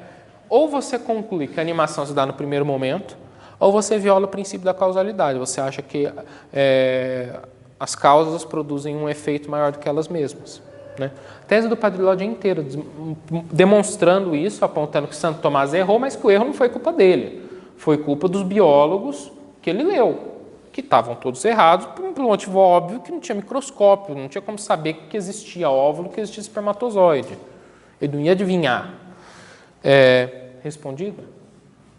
ou você conclui que a animação se dá no primeiro momento, ou você viola o princípio da causalidade. Você acha que as causas produzem um efeito maior do que elas mesmas. Né? A tese do Padre Lodi é inteira demonstrando isso, apontando que Santo Tomás errou, mas que o erro não foi culpa dele. Foi culpa dos biólogos que ele leu, que estavam todos errados, por um motivo óbvio que não tinha microscópio, não tinha como saber que existia óvulo, que existia espermatozoide. Ele não ia adivinhar. Respondido?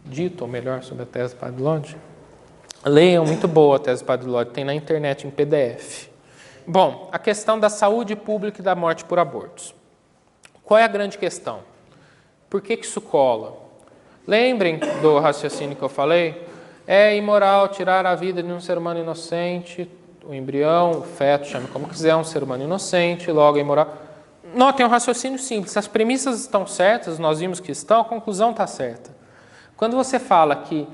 Dito, ou melhor, sobre a tese do Padre Lodi? Leiam, muito boa a tese do Padre Lodi, tem na internet em PDF. Bom, a questão da saúde pública e da morte por abortos. Qual é a grande questão? Por que isso cola? Lembrem do raciocínio que eu falei? É imoral tirar a vida de um ser humano inocente, o embrião, o feto, chame como quiser, um ser humano inocente, logo é imoral. Notem um raciocínio simples. Se as premissas estão certas, nós vimos que estão, a conclusão está certa. Quando você fala que,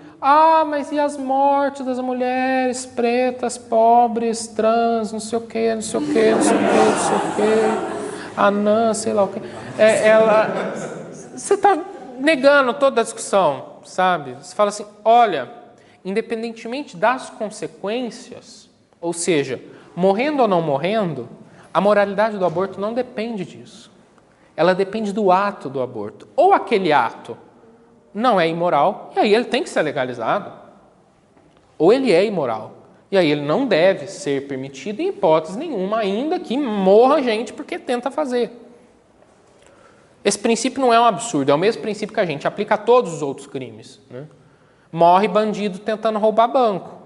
mas e as mortes das mulheres pretas, pobres, trans, não sei o quê, não sei o quê, não sei o quê, não sei o quê, anã, sei lá o quê. Você está negando toda a discussão, sabe? Você fala assim, olha, independentemente das consequências, ou seja, morrendo ou não morrendo, a moralidade do aborto não depende disso. Ela depende do ato do aborto. Ou aquele ato não é imoral, e aí ele tem que ser legalizado. Ou ele é imoral, e aí ele não deve ser permitido em hipótese nenhuma, ainda que morra gente porque tenta fazer. Esse princípio não é um absurdo, é o mesmo princípio que a gente aplica a todos os outros crimes. Né? Morre bandido tentando roubar banco.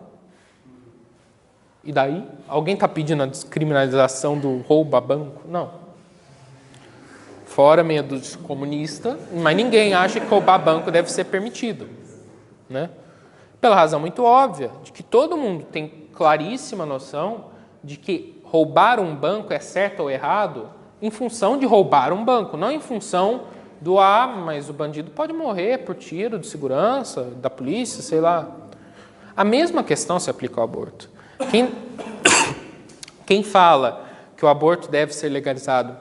E daí? Alguém está pedindo a descriminalização do roubo a banco? Não. Fora medo de comunista, mas ninguém acha que roubar banco deve ser permitido, né? Pela razão muito óbvia, de que todo mundo tem claríssima noção de que roubar um banco é certo ou errado em função de roubar um banco, não em função do mas o bandido pode morrer por tiro de segurança, da polícia, sei lá. A mesma questão se aplica ao aborto. Quem fala que o aborto deve ser legalizado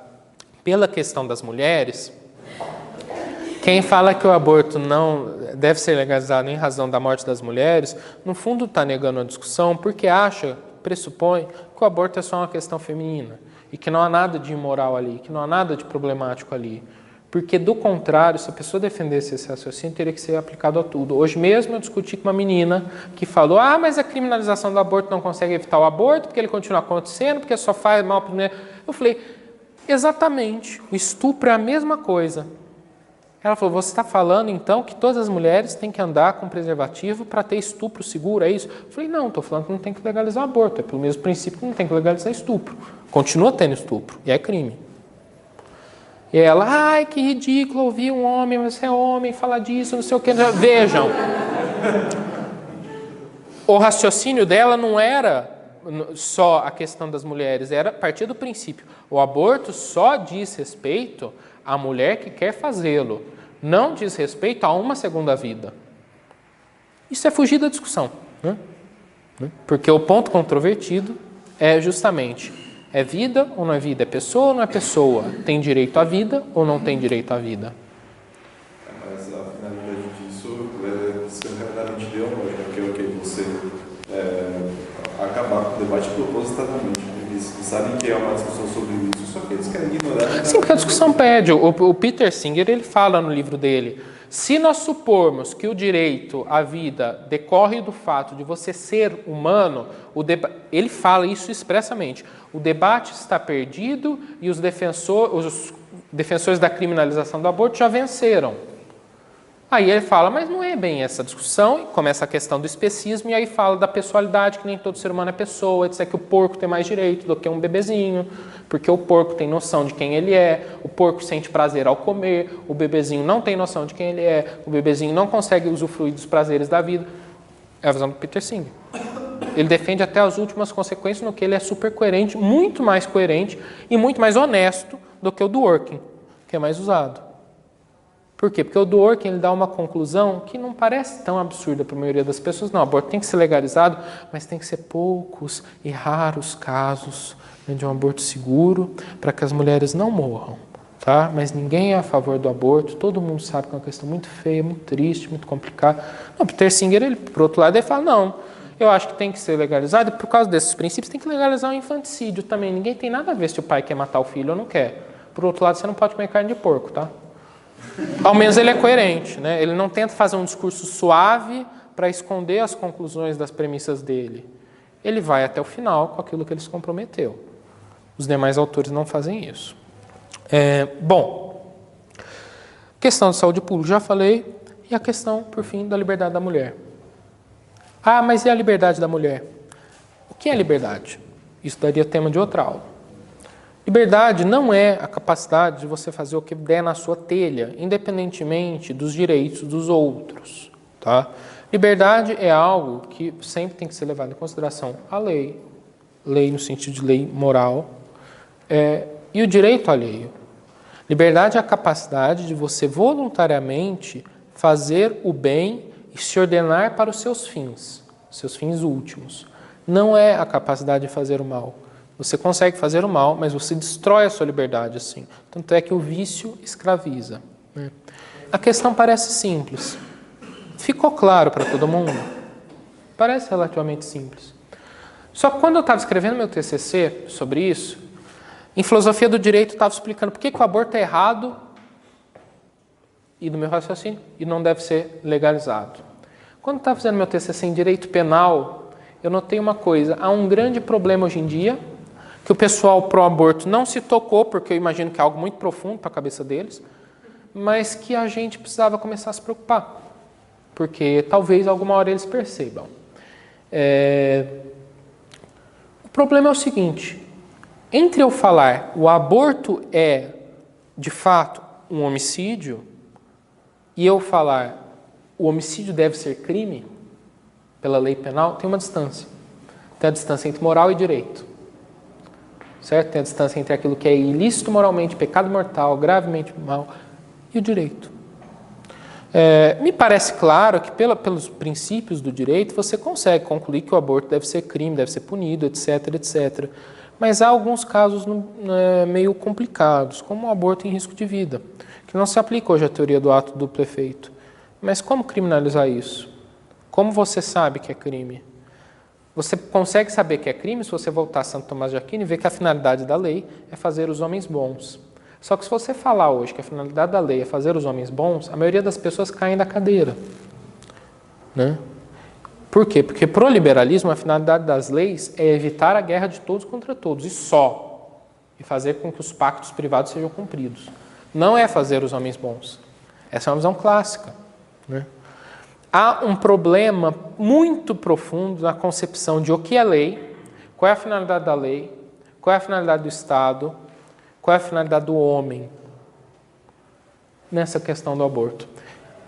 pela questão das mulheres, quem fala que o aborto não deve ser legalizado em razão da morte das mulheres, no fundo está negando a discussão porque pressupõe que o aborto é só uma questão feminina e que não há nada de imoral ali, que não há nada de problemático ali. Porque, do contrário, se a pessoa defendesse esse raciocínio, teria que ser aplicado a tudo. Hoje mesmo eu discuti com uma menina que falou, mas a criminalização do aborto não consegue evitar o aborto, porque ele continua acontecendo, porque só faz mal para o mulher. Eu falei, exatamente, o estupro é a mesma coisa. Ela falou, você está falando então que todas as mulheres têm que andar com preservativo para ter estupro seguro, é isso? Eu falei, não, estou falando que não tem que legalizar o aborto, é pelo mesmo princípio que não tem que legalizar estupro. Continua tendo estupro, e é crime. E ela, que ridículo ouvir um homem, você é homem, falar disso, não sei o que. Vejam, o raciocínio dela não era só a questão das mulheres, era a partir do princípio. O aborto só diz respeito à mulher que quer fazê-lo, não diz respeito a uma segunda vida. Isso é fugir da discussão, né? Porque o ponto controvertido é justamente... É vida ou não é vida? É pessoa ou não é pessoa? Tem direito à vida ou não tem direito à vida? Mas a finalidade disso é ser realmente ideológica, que é o que você acabar com o debate propositadamente. Eles sabem que é uma discussão sobre isso, só que eles querem ignorar. Sim, porque a discussão pede. O Peter Singer ele fala no livro dele, se nós supormos que o direito à vida decorre do fato de você ser humano, ele fala isso expressamente. O debate está perdido e os defensores da criminalização do aborto já venceram. Aí ele fala, mas não é bem essa discussão, e começa a questão do especismo, e aí fala da pessoalidade, que nem todo ser humano é pessoa, etc., que o porco tem mais direito do que um bebezinho, porque o porco tem noção de quem ele é, o porco sente prazer ao comer, o bebezinho não tem noção de quem ele é, o bebezinho não consegue usufruir dos prazeres da vida. É a visão do Peter Singer. Ele defende até as últimas consequências, no que ele é super coerente, muito mais coerente e muito mais honesto do que o Dworkin, que é mais usado. Por quê? Porque o Dworkin ele dá uma conclusão que não parece tão absurda para a maioria das pessoas. Não, o aborto tem que ser legalizado, mas tem que ser poucos e raros casos, né, de um aborto seguro para que as mulheres não morram. Tá? Mas ninguém é a favor do aborto, todo mundo sabe que é uma questão muito feia, muito triste, muito complicada. Não, Peter Singer, ele, por outro lado, ele fala, não, eu acho que tem que ser legalizado e por causa desses princípios tem que legalizar o infanticídio também. Ninguém tem nada a ver se o pai quer matar o filho ou não quer. Por outro lado, você não pode comer carne de porco, tá? Ao menos ele é coerente, né? Ele não tenta fazer um discurso suave para esconder as conclusões das premissas dele. Ele vai até o final com aquilo que ele se comprometeu. Os demais autores não fazem isso. Bom, questão de saúde pública, já falei, e a questão, por fim, da liberdade da mulher. Mas e a liberdade da mulher? O que é liberdade? Isso daria tema de outra aula. Liberdade não é a capacidade de você fazer o que der na sua telha, independentemente dos direitos dos outros. Tá? Liberdade é algo que sempre tem que ser levado em consideração a lei no sentido de lei moral, e o direito alheio. Liberdade é a capacidade de você voluntariamente fazer o bem e se ordenar para os seus fins últimos. Não é a capacidade de fazer o mal. Você consegue fazer o mal, mas você destrói a sua liberdade assim. Tanto é que o vício escraviza. Né? A questão parece simples. Ficou claro para todo mundo? Parece relativamente simples. Só que quando eu estava escrevendo meu TCC sobre isso, em filosofia do direito eu estava explicando por que o aborto é errado e do meu raciocínio e não deve ser legalizado. Quando eu estava fazendo meu TCC em direito penal, eu notei uma coisa. Há um grande problema hoje em dia que o pessoal pró-aborto não se tocou, porque eu imagino que é algo muito profundo para a cabeça deles, mas que a gente precisava começar a se preocupar, porque talvez alguma hora eles percebam. problema é o seguinte, entre eu falar o aborto é, de fato, um homicídio, e eu falar o homicídio deve ser crime, pela lei penal, tem uma distância. Tem a distância entre moral e direito. Certo? Tem a distância entre aquilo que é ilícito moralmente, pecado mortal, gravemente mal, e o direito. Me parece claro que pelos princípios do direito você consegue concluir que o aborto deve ser crime, deve ser punido, etc, etc. Mas há alguns casos meio complicados, como o aborto em risco de vida, que não se aplica hoje à teoria do ato duplo efeito. Mas como criminalizar isso? Como você sabe que é crime? Você consegue saber que é crime se você voltar a Santo Tomás de Aquino e ver que a finalidade da lei é fazer os homens bons. Só que se você falar hoje que a finalidade da lei é fazer os homens bons, a maioria das pessoas caem da cadeira. Né? Por quê? Porque para o liberalismo a finalidade das leis é evitar a guerra de todos contra todos, e só. E fazer com que os pactos privados sejam cumpridos. Não é fazer os homens bons. Essa é uma visão clássica. Né? Há um problema muito profundo na concepção de o que é lei, qual é a finalidade da lei, qual é a finalidade do Estado, qual é a finalidade do homem nessa questão do aborto.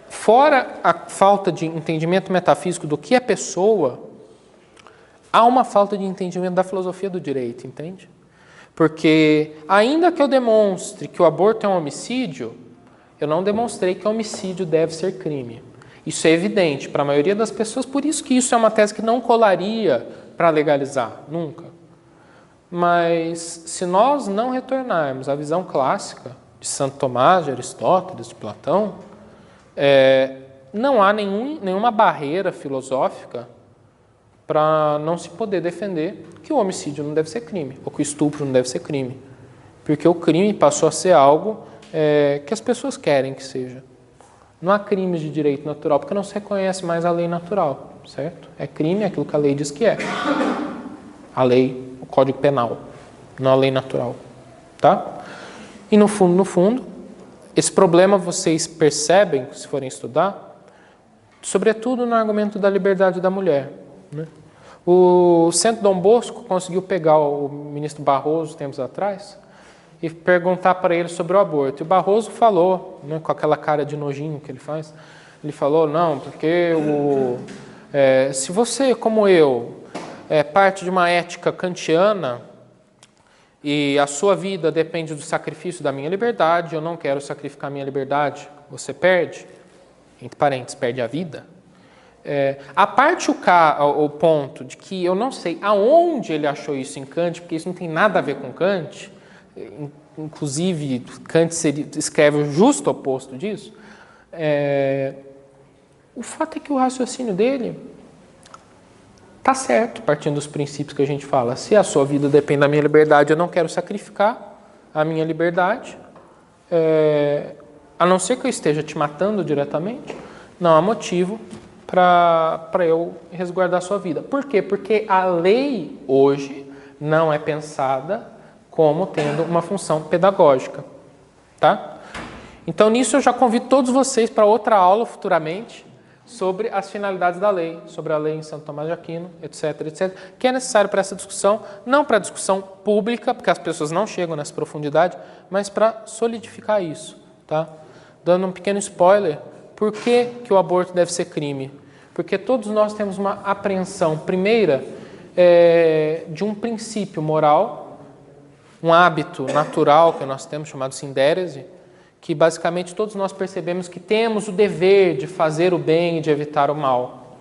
Fora a falta de entendimento metafísico do que é pessoa, há uma falta de entendimento da filosofia do direito, entende? Porque ainda que eu demonstre que o aborto é um homicídio, eu não demonstrei que o homicídio deve ser crime. Isso é evidente para a maioria das pessoas, por isso que isso é uma tese que não colaria para legalizar, nunca. Mas se nós não retornarmos à visão clássica de Santo Tomás, de Aristóteles, de Platão, não há nenhuma barreira filosófica para não se poder defender que o homicídio não deve ser crime, ou que o estupro não deve ser crime. Porque o crime passou a ser algo que as pessoas querem que seja. Não há crimes de direito natural, porque não se reconhece mais a lei natural, certo? É crime aquilo que a lei diz que é. A lei, o Código Penal, não a lei natural, tá? E no fundo, esse problema vocês percebem, se forem estudar, sobretudo no argumento da liberdade da mulher. Né? O Centro Dom Bosco conseguiu pegar o ministro Barroso, tempos atrás, e perguntar para ele sobre o aborto. E o Barroso falou, né, com aquela cara de nojinho que ele faz, ele falou, não, porque se você, como eu, é parte de uma ética kantiana e a sua vida depende do sacrifício da minha liberdade, eu não quero sacrificar a minha liberdade, você perde, entre parênteses, perde a vida. A parte o ponto de que eu não sei aonde ele achou isso em Kant, porque isso não tem nada a ver com Kant, inclusive Kant escreve o justo oposto disso, o fato é que o raciocínio dele está certo, partindo dos princípios que a gente fala. Se a sua vida depende da minha liberdade, eu não quero sacrificar a minha liberdade, a não ser que eu esteja te matando diretamente, não há motivo para eu resguardar a sua vida. Por quê? Porque a lei hoje não é pensada como tendo uma função pedagógica, tá? Então, nisso eu já convido todos vocês para outra aula futuramente sobre as finalidades da lei, sobre a lei em Santo Tomás de Aquino, etc, etc, que é necessário para essa discussão, não para a discussão pública, porque as pessoas não chegam nessa profundidade, mas para solidificar isso, tá? Dando um pequeno spoiler, por que o aborto deve ser crime? Porque todos nós temos uma apreensão, primeira, de um princípio moral, um hábito natural que nós temos, chamado sindérese, que basicamente todos nós percebemos que temos o dever de fazer o bem e de evitar o mal.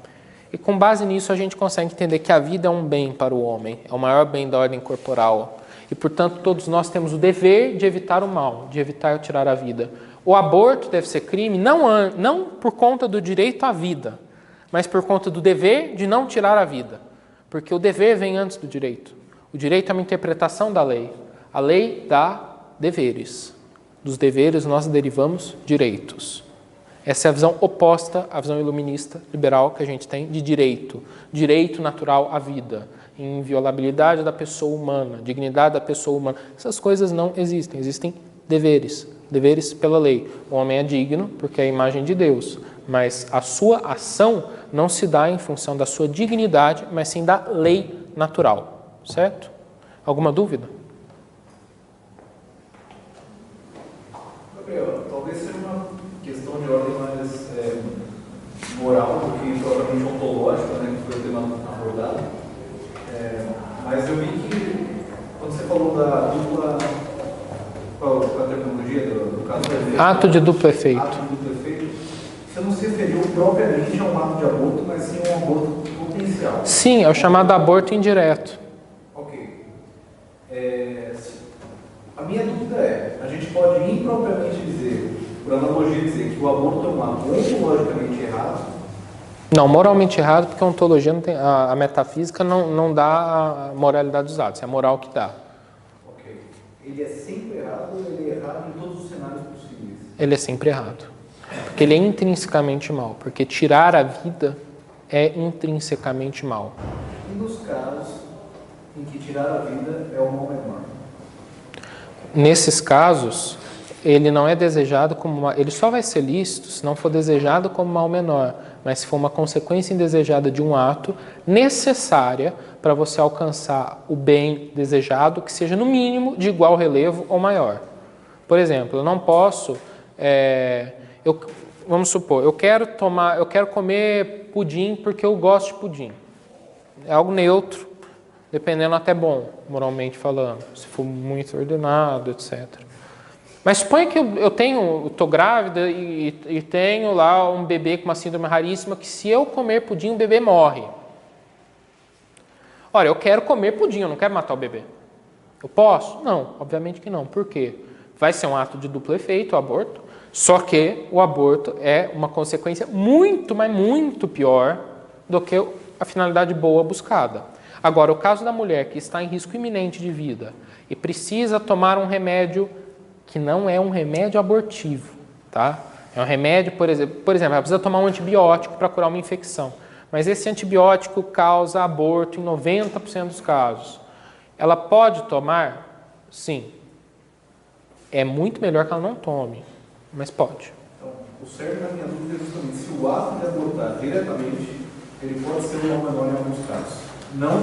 E com base nisso a gente consegue entender que a vida é um bem para o homem, é o maior bem da ordem corporal. E, portanto, todos nós temos o dever de evitar o mal, de evitar tirar a vida. O aborto deve ser crime não por conta do direito à vida, mas por conta do dever de não tirar a vida. Porque o dever vem antes do direito. O direito é uma interpretação da lei. A lei dá deveres. Dos deveres nós derivamos direitos. Essa é a visão oposta à visão iluminista, liberal, que a gente tem de direito. Direito natural à vida. Inviolabilidade da pessoa humana, dignidade da pessoa humana. Essas coisas não existem. Existem deveres. Deveres pela lei. O homem é digno porque é a imagem de Deus. Mas a sua ação não se dá em função da sua dignidade, mas sim da lei natural. certo? Alguma dúvida? Gabriel, talvez seja uma questão de ordem mais moral do que propriamente ontológica, né, que foi o tema abordado. Mas eu vi que, quando você falou da dupla, qual a terminologia do caso do efeito? Ato de duplo efeito. Ato de duplo efeito. Você não se referiu propriamente a um ato de aborto, mas sim a um aborto potencial. Sim, é o chamado aborto indireto. Ok. A minha dúvida é, a gente pode impropriamente dizer, por analogia dizer, que o aborto é um ato ontologicamente errado? Não, moralmente errado, porque a ontologia não tem, a metafísica não dá a moralidade dos atos, é a moral que dá. Ok. Ele é sempre errado ou ele é errado em todos os cenários possíveis? Ele é sempre errado. Porque ele é intrinsecamente mal. Porque tirar a vida é intrinsecamente mal. E nos casos em que tirar a vida é o mal menor? Nesses casos, ele não é desejado como ele só vai ser lícito se não for desejado como mal menor, mas se for uma consequência indesejada de um ato necessária para você alcançar o bem desejado, que seja no mínimo de igual relevo ou maior. Por exemplo, eu não posso, vamos supor, eu quero comer pudim porque eu gosto de pudim. É algo neutro, dependendo até bom, moralmente falando, se for muito ordenado, etc. Mas suponha que eu estou grávida e tenho lá um bebê com uma síndrome raríssima que se eu comer pudim, o bebê morre. Olha, eu quero comer pudim, eu não quero matar o bebê. Eu posso? Não, obviamente que não. Por quê? Vai ser um ato de duplo efeito, o aborto, só que o aborto é uma consequência muito, mas muito pior do que a finalidade boa buscada. Agora, o caso da mulher que está em risco iminente de vida e precisa tomar um remédio que não é um remédio abortivo, tá? É um remédio, por exemplo, ela precisa tomar um antibiótico para curar uma infecção, mas esse antibiótico causa aborto em 90% dos casos. Ela pode tomar? Sim. É muito melhor que ela não tome, mas pode. Então, o cerne da minha dúvida é justamente se o ato de abortar diretamente, ele pode ser um mal menor em alguns casos. Não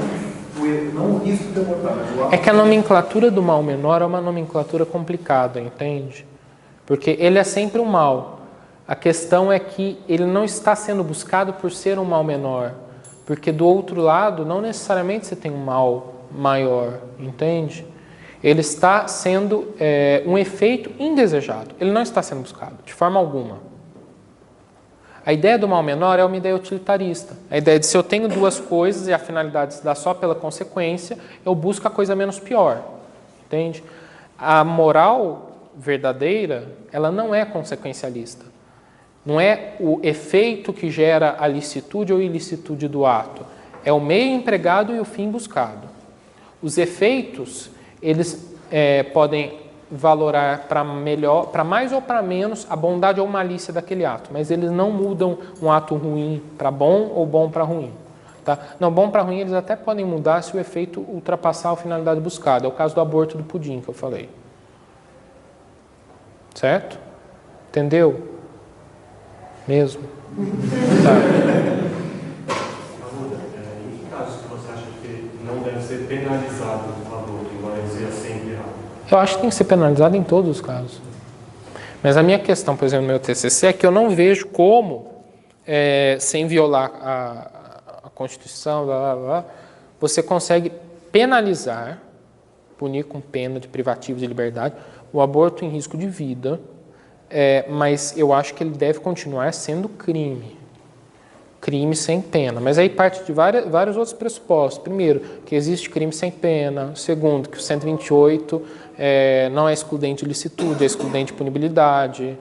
o risco de abortar, mas o ato... É que a nomenclatura do mal menor é uma nomenclatura complicada, entende? Porque ele é sempre um mal. A questão é que ele não está sendo buscado por ser um mal menor. Porque do outro lado, não necessariamente você tem um mal maior, entende? Ele está sendo um efeito indesejado. Ele não está sendo buscado, de forma alguma. A ideia do mal menor é uma ideia utilitarista. A ideia de se eu tenho duas coisas e a finalidade se dá só pela consequência, eu busco a coisa menos pior. Entende? A moral verdadeira, ela não é consequencialista. Não é o efeito que gera a licitude ou ilicitude do ato. É o meio empregado e o fim buscado. Os efeitos, eles podem valorar para mais ou para menos a bondade ou malícia daquele ato, mas eles não mudam um ato ruim para bom ou bom para ruim. Tá? Não, bom para ruim eles até podem mudar se o efeito ultrapassar a finalidade buscada. É o caso do aborto do pudim que eu falei. Certo? Entendeu? Mesmo? Tá. Em que casos que você acha que não deve ser penalizado o aborto, embora ele seja sempre errado? Eu acho que tem que ser penalizado em todos os casos. Mas a minha questão, por exemplo, no meu TCC, é que eu não vejo como, sem violar a Constituição, você consegue penalizar, punir com pena de privativo de liberdade, o aborto em risco de vida, mas eu acho que ele deve continuar sendo crime. Crime sem pena. Mas aí parte de vários outros pressupostos. Primeiro, que existe crime sem pena. Segundo, que o 128 não é excludente de licitude, é excludente de punibilidade.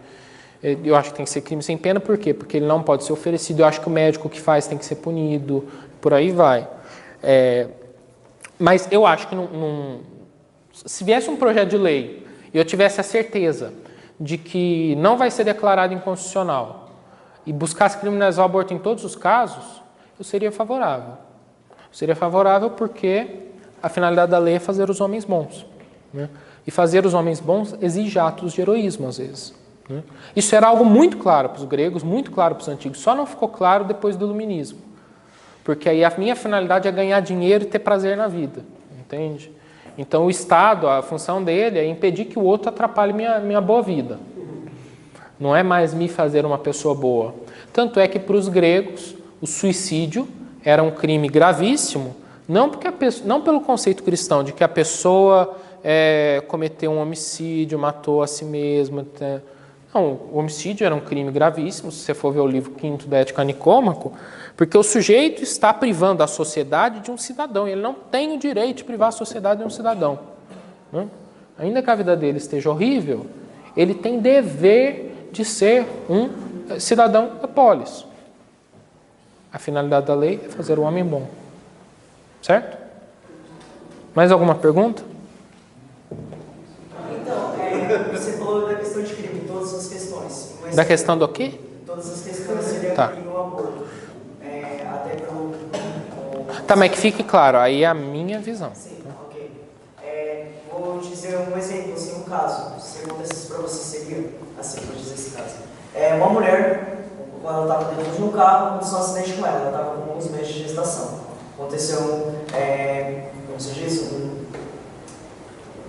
Eu acho que tem que ser crime sem pena, por quê? Porque ele não pode ser oferecido. Eu acho que o médico que faz tem que ser punido. Por aí vai. Mas eu acho que se viesse um projeto de lei e eu tivesse a certeza de que não vai ser declarado inconstitucional e buscasse criminalizar o aborto em todos os casos, eu seria favorável. Seria favorável porque a finalidade da lei é fazer os homens bons. Né? E fazer os homens bons exige atos de heroísmo, às vezes. Né? Isso era algo muito claro para os gregos, muito claro para os antigos, só não ficou claro depois do iluminismo. Porque aí a minha finalidade é ganhar dinheiro e ter prazer na vida. entende? Então o Estado, a função dele é impedir que o outro atrapalhe minha boa vida. Não é mais me fazer uma pessoa boa. Tanto é que para os gregos o suicídio era um crime gravíssimo, não pelo conceito cristão de que a pessoa cometeu um homicídio, matou a si mesma. Não, o homicídio era um crime gravíssimo, se você for ver o livro 5º da Ética Nicômaco, porque o sujeito está privando a sociedade de um cidadão, e ele não tem o direito de privar a sociedade de um cidadão. Né? Ainda que a vida dele esteja horrível, ele tem dever de ser um cidadão da polis. A finalidade da lei é fazer o homem bom. Certo? Mais alguma pergunta? Então, você falou da questão de crime, todas as questões. Da questão do quê? Todas as questões seriam crime ou aborto. Até pelo... Tá, mas que fique claro, aí é a minha visão. Sim, ok. Vou dizer um exemplo, assim, um caso. Se acontecesse para você, seria assim, vou dizer esse caso. Uma mulher, quando ela estava dentro de um carro, aconteceu um acidente com ela estava com alguns meses de gestação. Aconteceu, como se diz,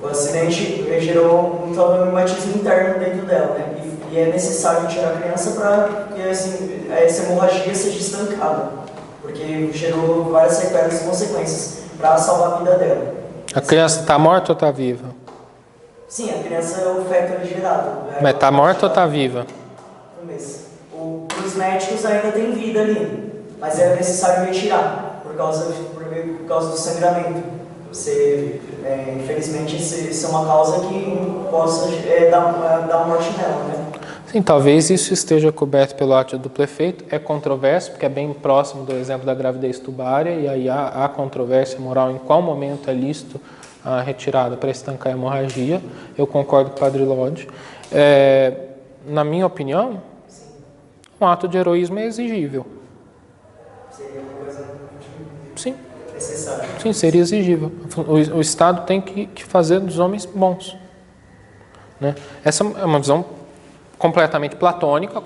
o acidente gerou um traumatismo interno dentro dela, né? E é necessário tirar a criança para que assim, essa hemorragia seja estancada, porque gerou várias sequelas e consequências para salvar a vida dela. A criança está morta ou está viva? Sim, a criança é o feto gerado. Mas está morta ou está viva? Um mês. Os médicos ainda têm vida ali, mas era necessário retirar por causa do sangramento. Infelizmente, isso é uma causa que possa dar morte nela, né? Sim, talvez isso esteja coberto pelo ato de duplo efeito. É controverso, porque é bem próximo do exemplo da gravidez tubária, e aí há controvérsia moral em qual momento é lícito a retirada para estancar a hemorragia. Eu concordo com o Padre Lodge. Na minha opinião, um ato de heroísmo é exigível. Seria uma coisa Sim. necessária. Sim, seria exigível. O Estado tem que fazer dos homens bons. Né? Essa é uma visão completamente platônica,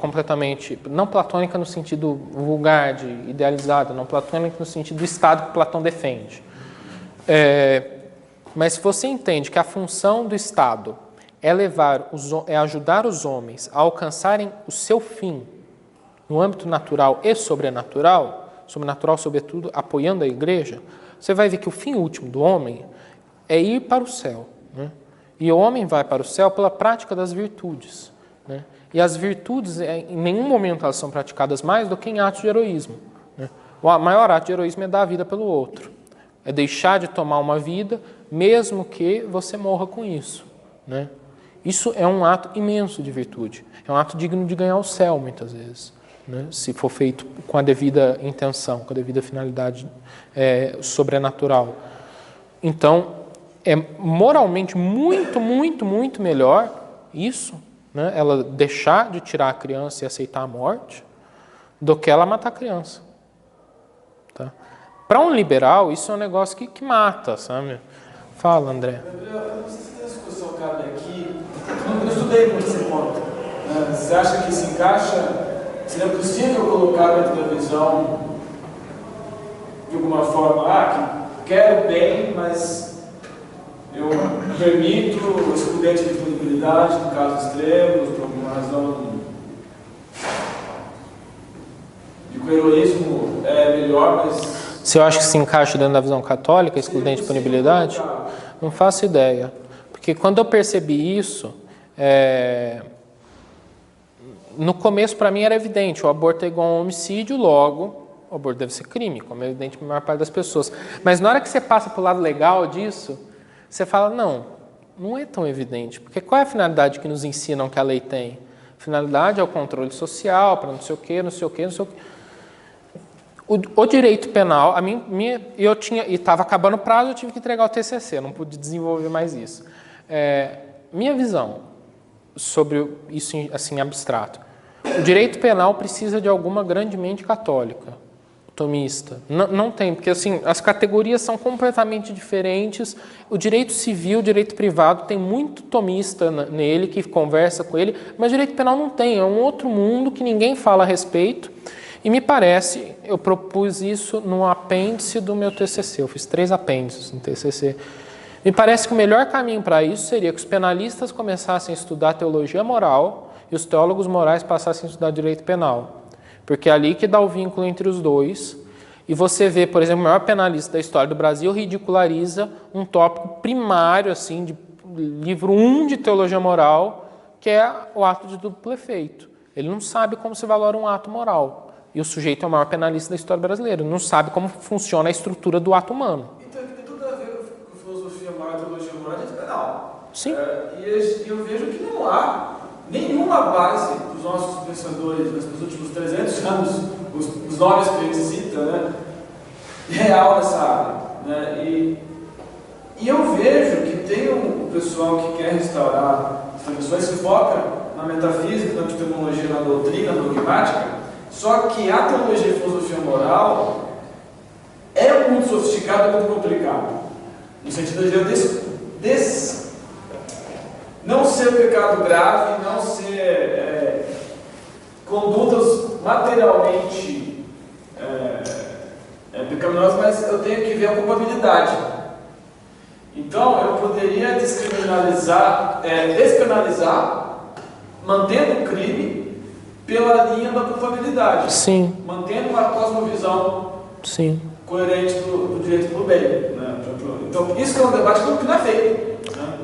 não platônica no sentido vulgar, de idealizada, não platônica no sentido do Estado que Platão defende. Mas se você entende que a função do Estado é ajudar os homens a alcançarem o seu fim no âmbito natural e sobrenatural sobretudo apoiando a igreja, você vai ver que o fim último do homem é ir para o céu. Né? E o homem vai para o céu pela prática das virtudes. Né? E as virtudes, em nenhum momento elas são praticadas mais do que em atos de heroísmo. Né? O maior ato de heroísmo é dar a vida pelo outro. É deixar de tomar uma vida, mesmo que você morra com isso. Né? Isso é um ato imenso de virtude. É um ato digno de ganhar o céu, muitas vezes. Né? Se for feito com a devida intenção, com a devida finalidade sobrenatural. Então, é moralmente muito, muito, muito melhor isso, né? Ela deixar de tirar a criança e aceitar a morte, do que ela matar a criança. Tá? Para um liberal, isso é um negócio que mata, sabe? Fala, André. Eu não sei se a discussão cabe aqui. Eu não estudei muito esse ponto. Você acha que se encaixa? Seria possível colocar dentro da visão de alguma forma, que quero bem, mas eu permito o excludente de punibilidade em casos extremos, por alguma razão de que o heroísmo é melhor, mas... Se eu acho que se encaixa dentro da visão católica, excludente de punibilidade, não faço ideia. Porque quando eu percebi isso, no começo para mim era evidente, o aborto é igual a um homicídio, logo o aborto deve ser crime, como é evidente para a maior parte das pessoas. Mas na hora que você passa para o lado legal disso, você fala, não é tão evidente. Porque qual é a finalidade que nos ensinam que a lei tem? A finalidade é o controle social, para não sei o quê, não sei o quê, não sei o quê. O direito penal, eu estava acabando o prazo, eu tive que entregar o TCC, não pude desenvolver mais isso. Minha visão sobre isso assim abstrato. O direito penal precisa de alguma grande mente católica, tomista. Não tem, porque assim, as categorias são completamente diferentes. O direito civil, o direito privado tem muito tomista nele, que conversa com ele, mas o direito penal não tem, é um outro mundo que ninguém fala a respeito. E me parece, eu propus isso no apêndice do meu TCC, eu fiz 3 apêndices no TCC. Me parece que o melhor caminho para isso seria que os penalistas começassem a estudar teologia moral e os teólogos morais passassem a estudar direito penal. Porque é ali que dá o vínculo entre os dois. E você vê, por exemplo, o maior penalista da história do Brasil ridiculariza um tópico primário, assim, de livro 1 de teologia moral, que é o ato de duplo efeito. Ele não sabe como se valora um ato moral. E o sujeito é o maior penalista da história brasileira. Não sabe como funciona a estrutura do ato humano. Então, tem tudo a ver com filosofia moral e teologia moral e penal. Sim. E eu vejo que não há nenhuma base dos nossos pensadores nos últimos 300 anos, os nomes que a gente cita, né, real nessa área. Né? E eu vejo que tem um pessoal que quer restaurar as tradições, se foca na metafísica, na epistemologia, na doutrina dogmática, só que a teologia e filosofia moral é muito sofisticada e muito complicada. No sentido de eu não ser pecado grave, não ser condutas materialmente pecaminosas, mas eu tenho que ver a culpabilidade. Então, eu poderia despenalizar, mantendo o crime pela linha da culpabilidade. Sim. Mantendo uma cosmovisão Sim. coerente do direito do bem. Né? Então, isso é um debate que não é feito. Né?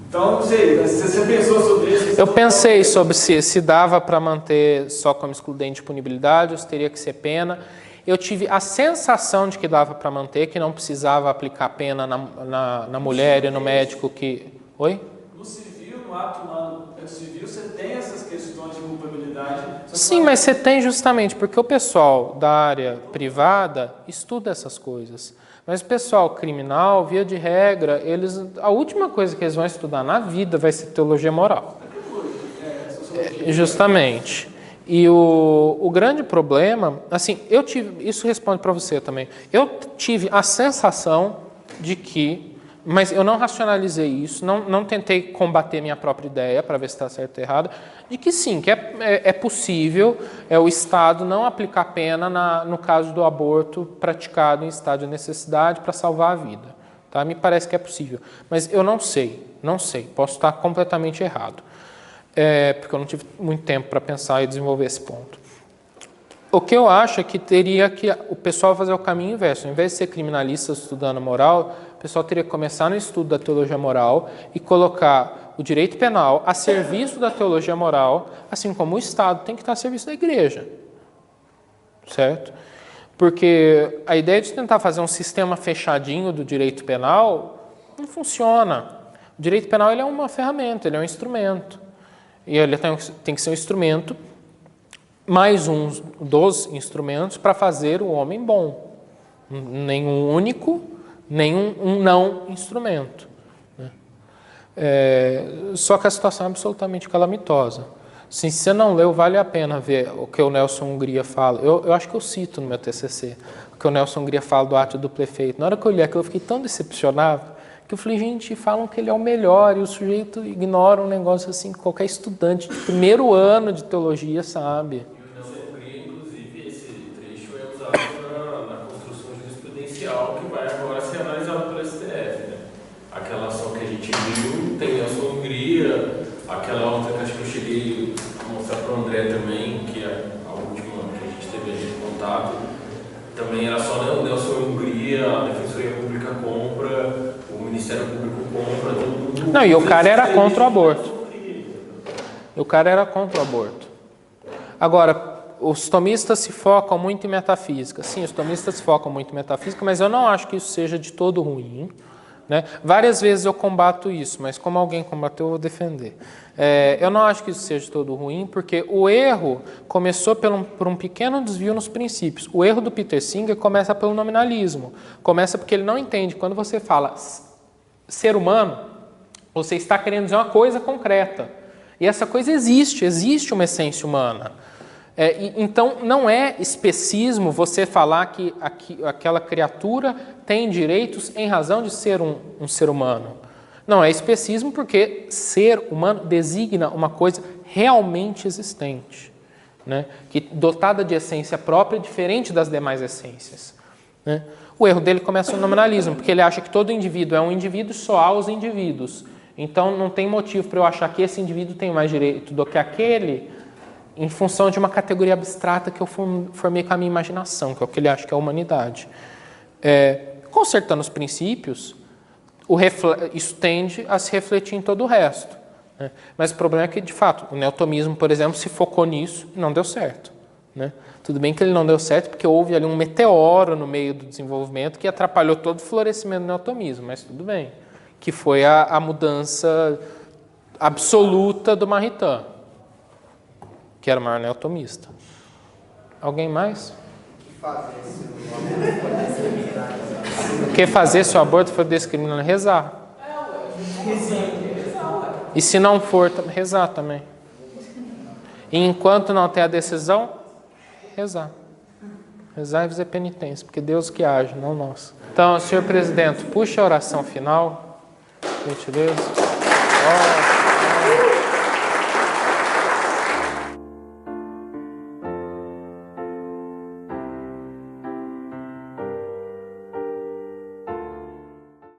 Então, não sei, se você pensou sobre isso... Eu pensei sobre se dava para manter só como excludente de punibilidade ou se teria que ser pena. Eu tive a sensação de que dava para manter, que não precisava aplicar pena na mulher e no médico que... Oi? No civil, no ato humano, no civil, você tem essas questões de culpabilidade. Sim, mas você tem justamente, porque o pessoal da área privada estuda essas coisas. Mas o pessoal criminal, via de regra, a última coisa que eles vão estudar na vida vai ser teologia moral. Justamente. E o grande problema, assim, isso responde para você também, eu tive a sensação de que, mas eu não racionalizei isso, não tentei combater minha própria ideia para ver se está certo ou errado, de que sim, que é possível o Estado não aplicar pena no caso do aborto praticado em estado de necessidade para salvar a vida. Tá? Me parece que é possível, mas eu não sei, posso estar completamente errado. Porque eu não tive muito tempo para pensar e desenvolver esse ponto. O que eu acho é que teria que o pessoal fazer o caminho inverso. Ao invés de ser criminalista estudando moral, o pessoal teria que começar no estudo da teologia moral e colocar o direito penal a serviço da teologia moral, assim como o Estado tem que estar a serviço da igreja. Certo? Porque a ideia de tentar fazer um sistema fechadinho do direito penal não funciona. O direito penal ele é uma ferramenta, ele é um instrumento. E ele tem que ser um instrumento, mais um dos instrumentos para fazer o homem bom. Nenhum único, nenhum não instrumento. Né? Só que a situação é absolutamente calamitosa. Se você não leu, vale a pena ver o que o Nelson Hungria fala. Eu acho que eu cito no meu TCC o que o Nelson Hungria fala do ato do duplo efeito. Na hora que eu li aquilo, eu fiquei tão decepcionado que eu falei, gente, falam que ele é o melhor e o sujeito ignora um negócio assim que qualquer estudante de primeiro ano de teologia sabe. E o Nelson Hungria, inclusive, esse trecho é usado na construção jurisprudencial que vai agora ser analisado pelo STF. Né? Aquela ação que a gente viu tem Nelson Hungria, aquela outra que acho que eu cheguei a mostrar para o André também, que é a última que a gente teve de contato, também era só o Nelson Hungria, a Defensoria Pública compra, o Ministério Público compra, todo mundo. Não, e o cara era contra o aborto. Agora, os tomistas se focam muito em metafísica. Sim, os tomistas se focam muito em metafísica, mas eu não acho que isso seja de todo ruim. Né? Várias vezes eu combato isso, mas como alguém combateu, eu vou defender. Eu não acho que isso seja de todo ruim, porque o erro começou por um pequeno desvio nos princípios. O erro do Peter Singer começa pelo nominalismo. Começa porque ele não entende. Quando você fala ser humano, você está querendo dizer uma coisa concreta. E essa coisa existe uma essência humana. Então, não é especismo você falar que aquela criatura tem direitos em razão de ser um ser humano. Não, é especismo porque ser humano designa uma coisa realmente existente. né? Que dotada de essência própria, diferente das demais essências, né? O erro dele começa no nominalismo, porque ele acha que todo indivíduo é um indivíduo, só há os indivíduos. Então não tem motivo para eu achar que esse indivíduo tem mais direito do que aquele, em função de uma categoria abstrata que eu formei com a minha imaginação, que é o que ele acha que é a humanidade. Consertando os princípios, isso tende a se refletir em todo o resto, né? Mas o problema é que, de fato, o neotomismo, por exemplo, se focou nisso e não deu certo, né? Tudo bem que ele não deu certo porque houve ali um meteoro no meio do desenvolvimento que atrapalhou todo o florescimento do neotomismo, mas tudo bem, que foi a mudança absoluta do Maritain, que era o maior neotomista. Alguém mais? O que fazer se o aborto for discriminado? Rezar. E se não for, rezar também. E enquanto não tem a decisão, rezar. Rezar e fazer penitência, porque Deus que age, não nós. Então, senhor presidente, puxa a oração final. Gentileza.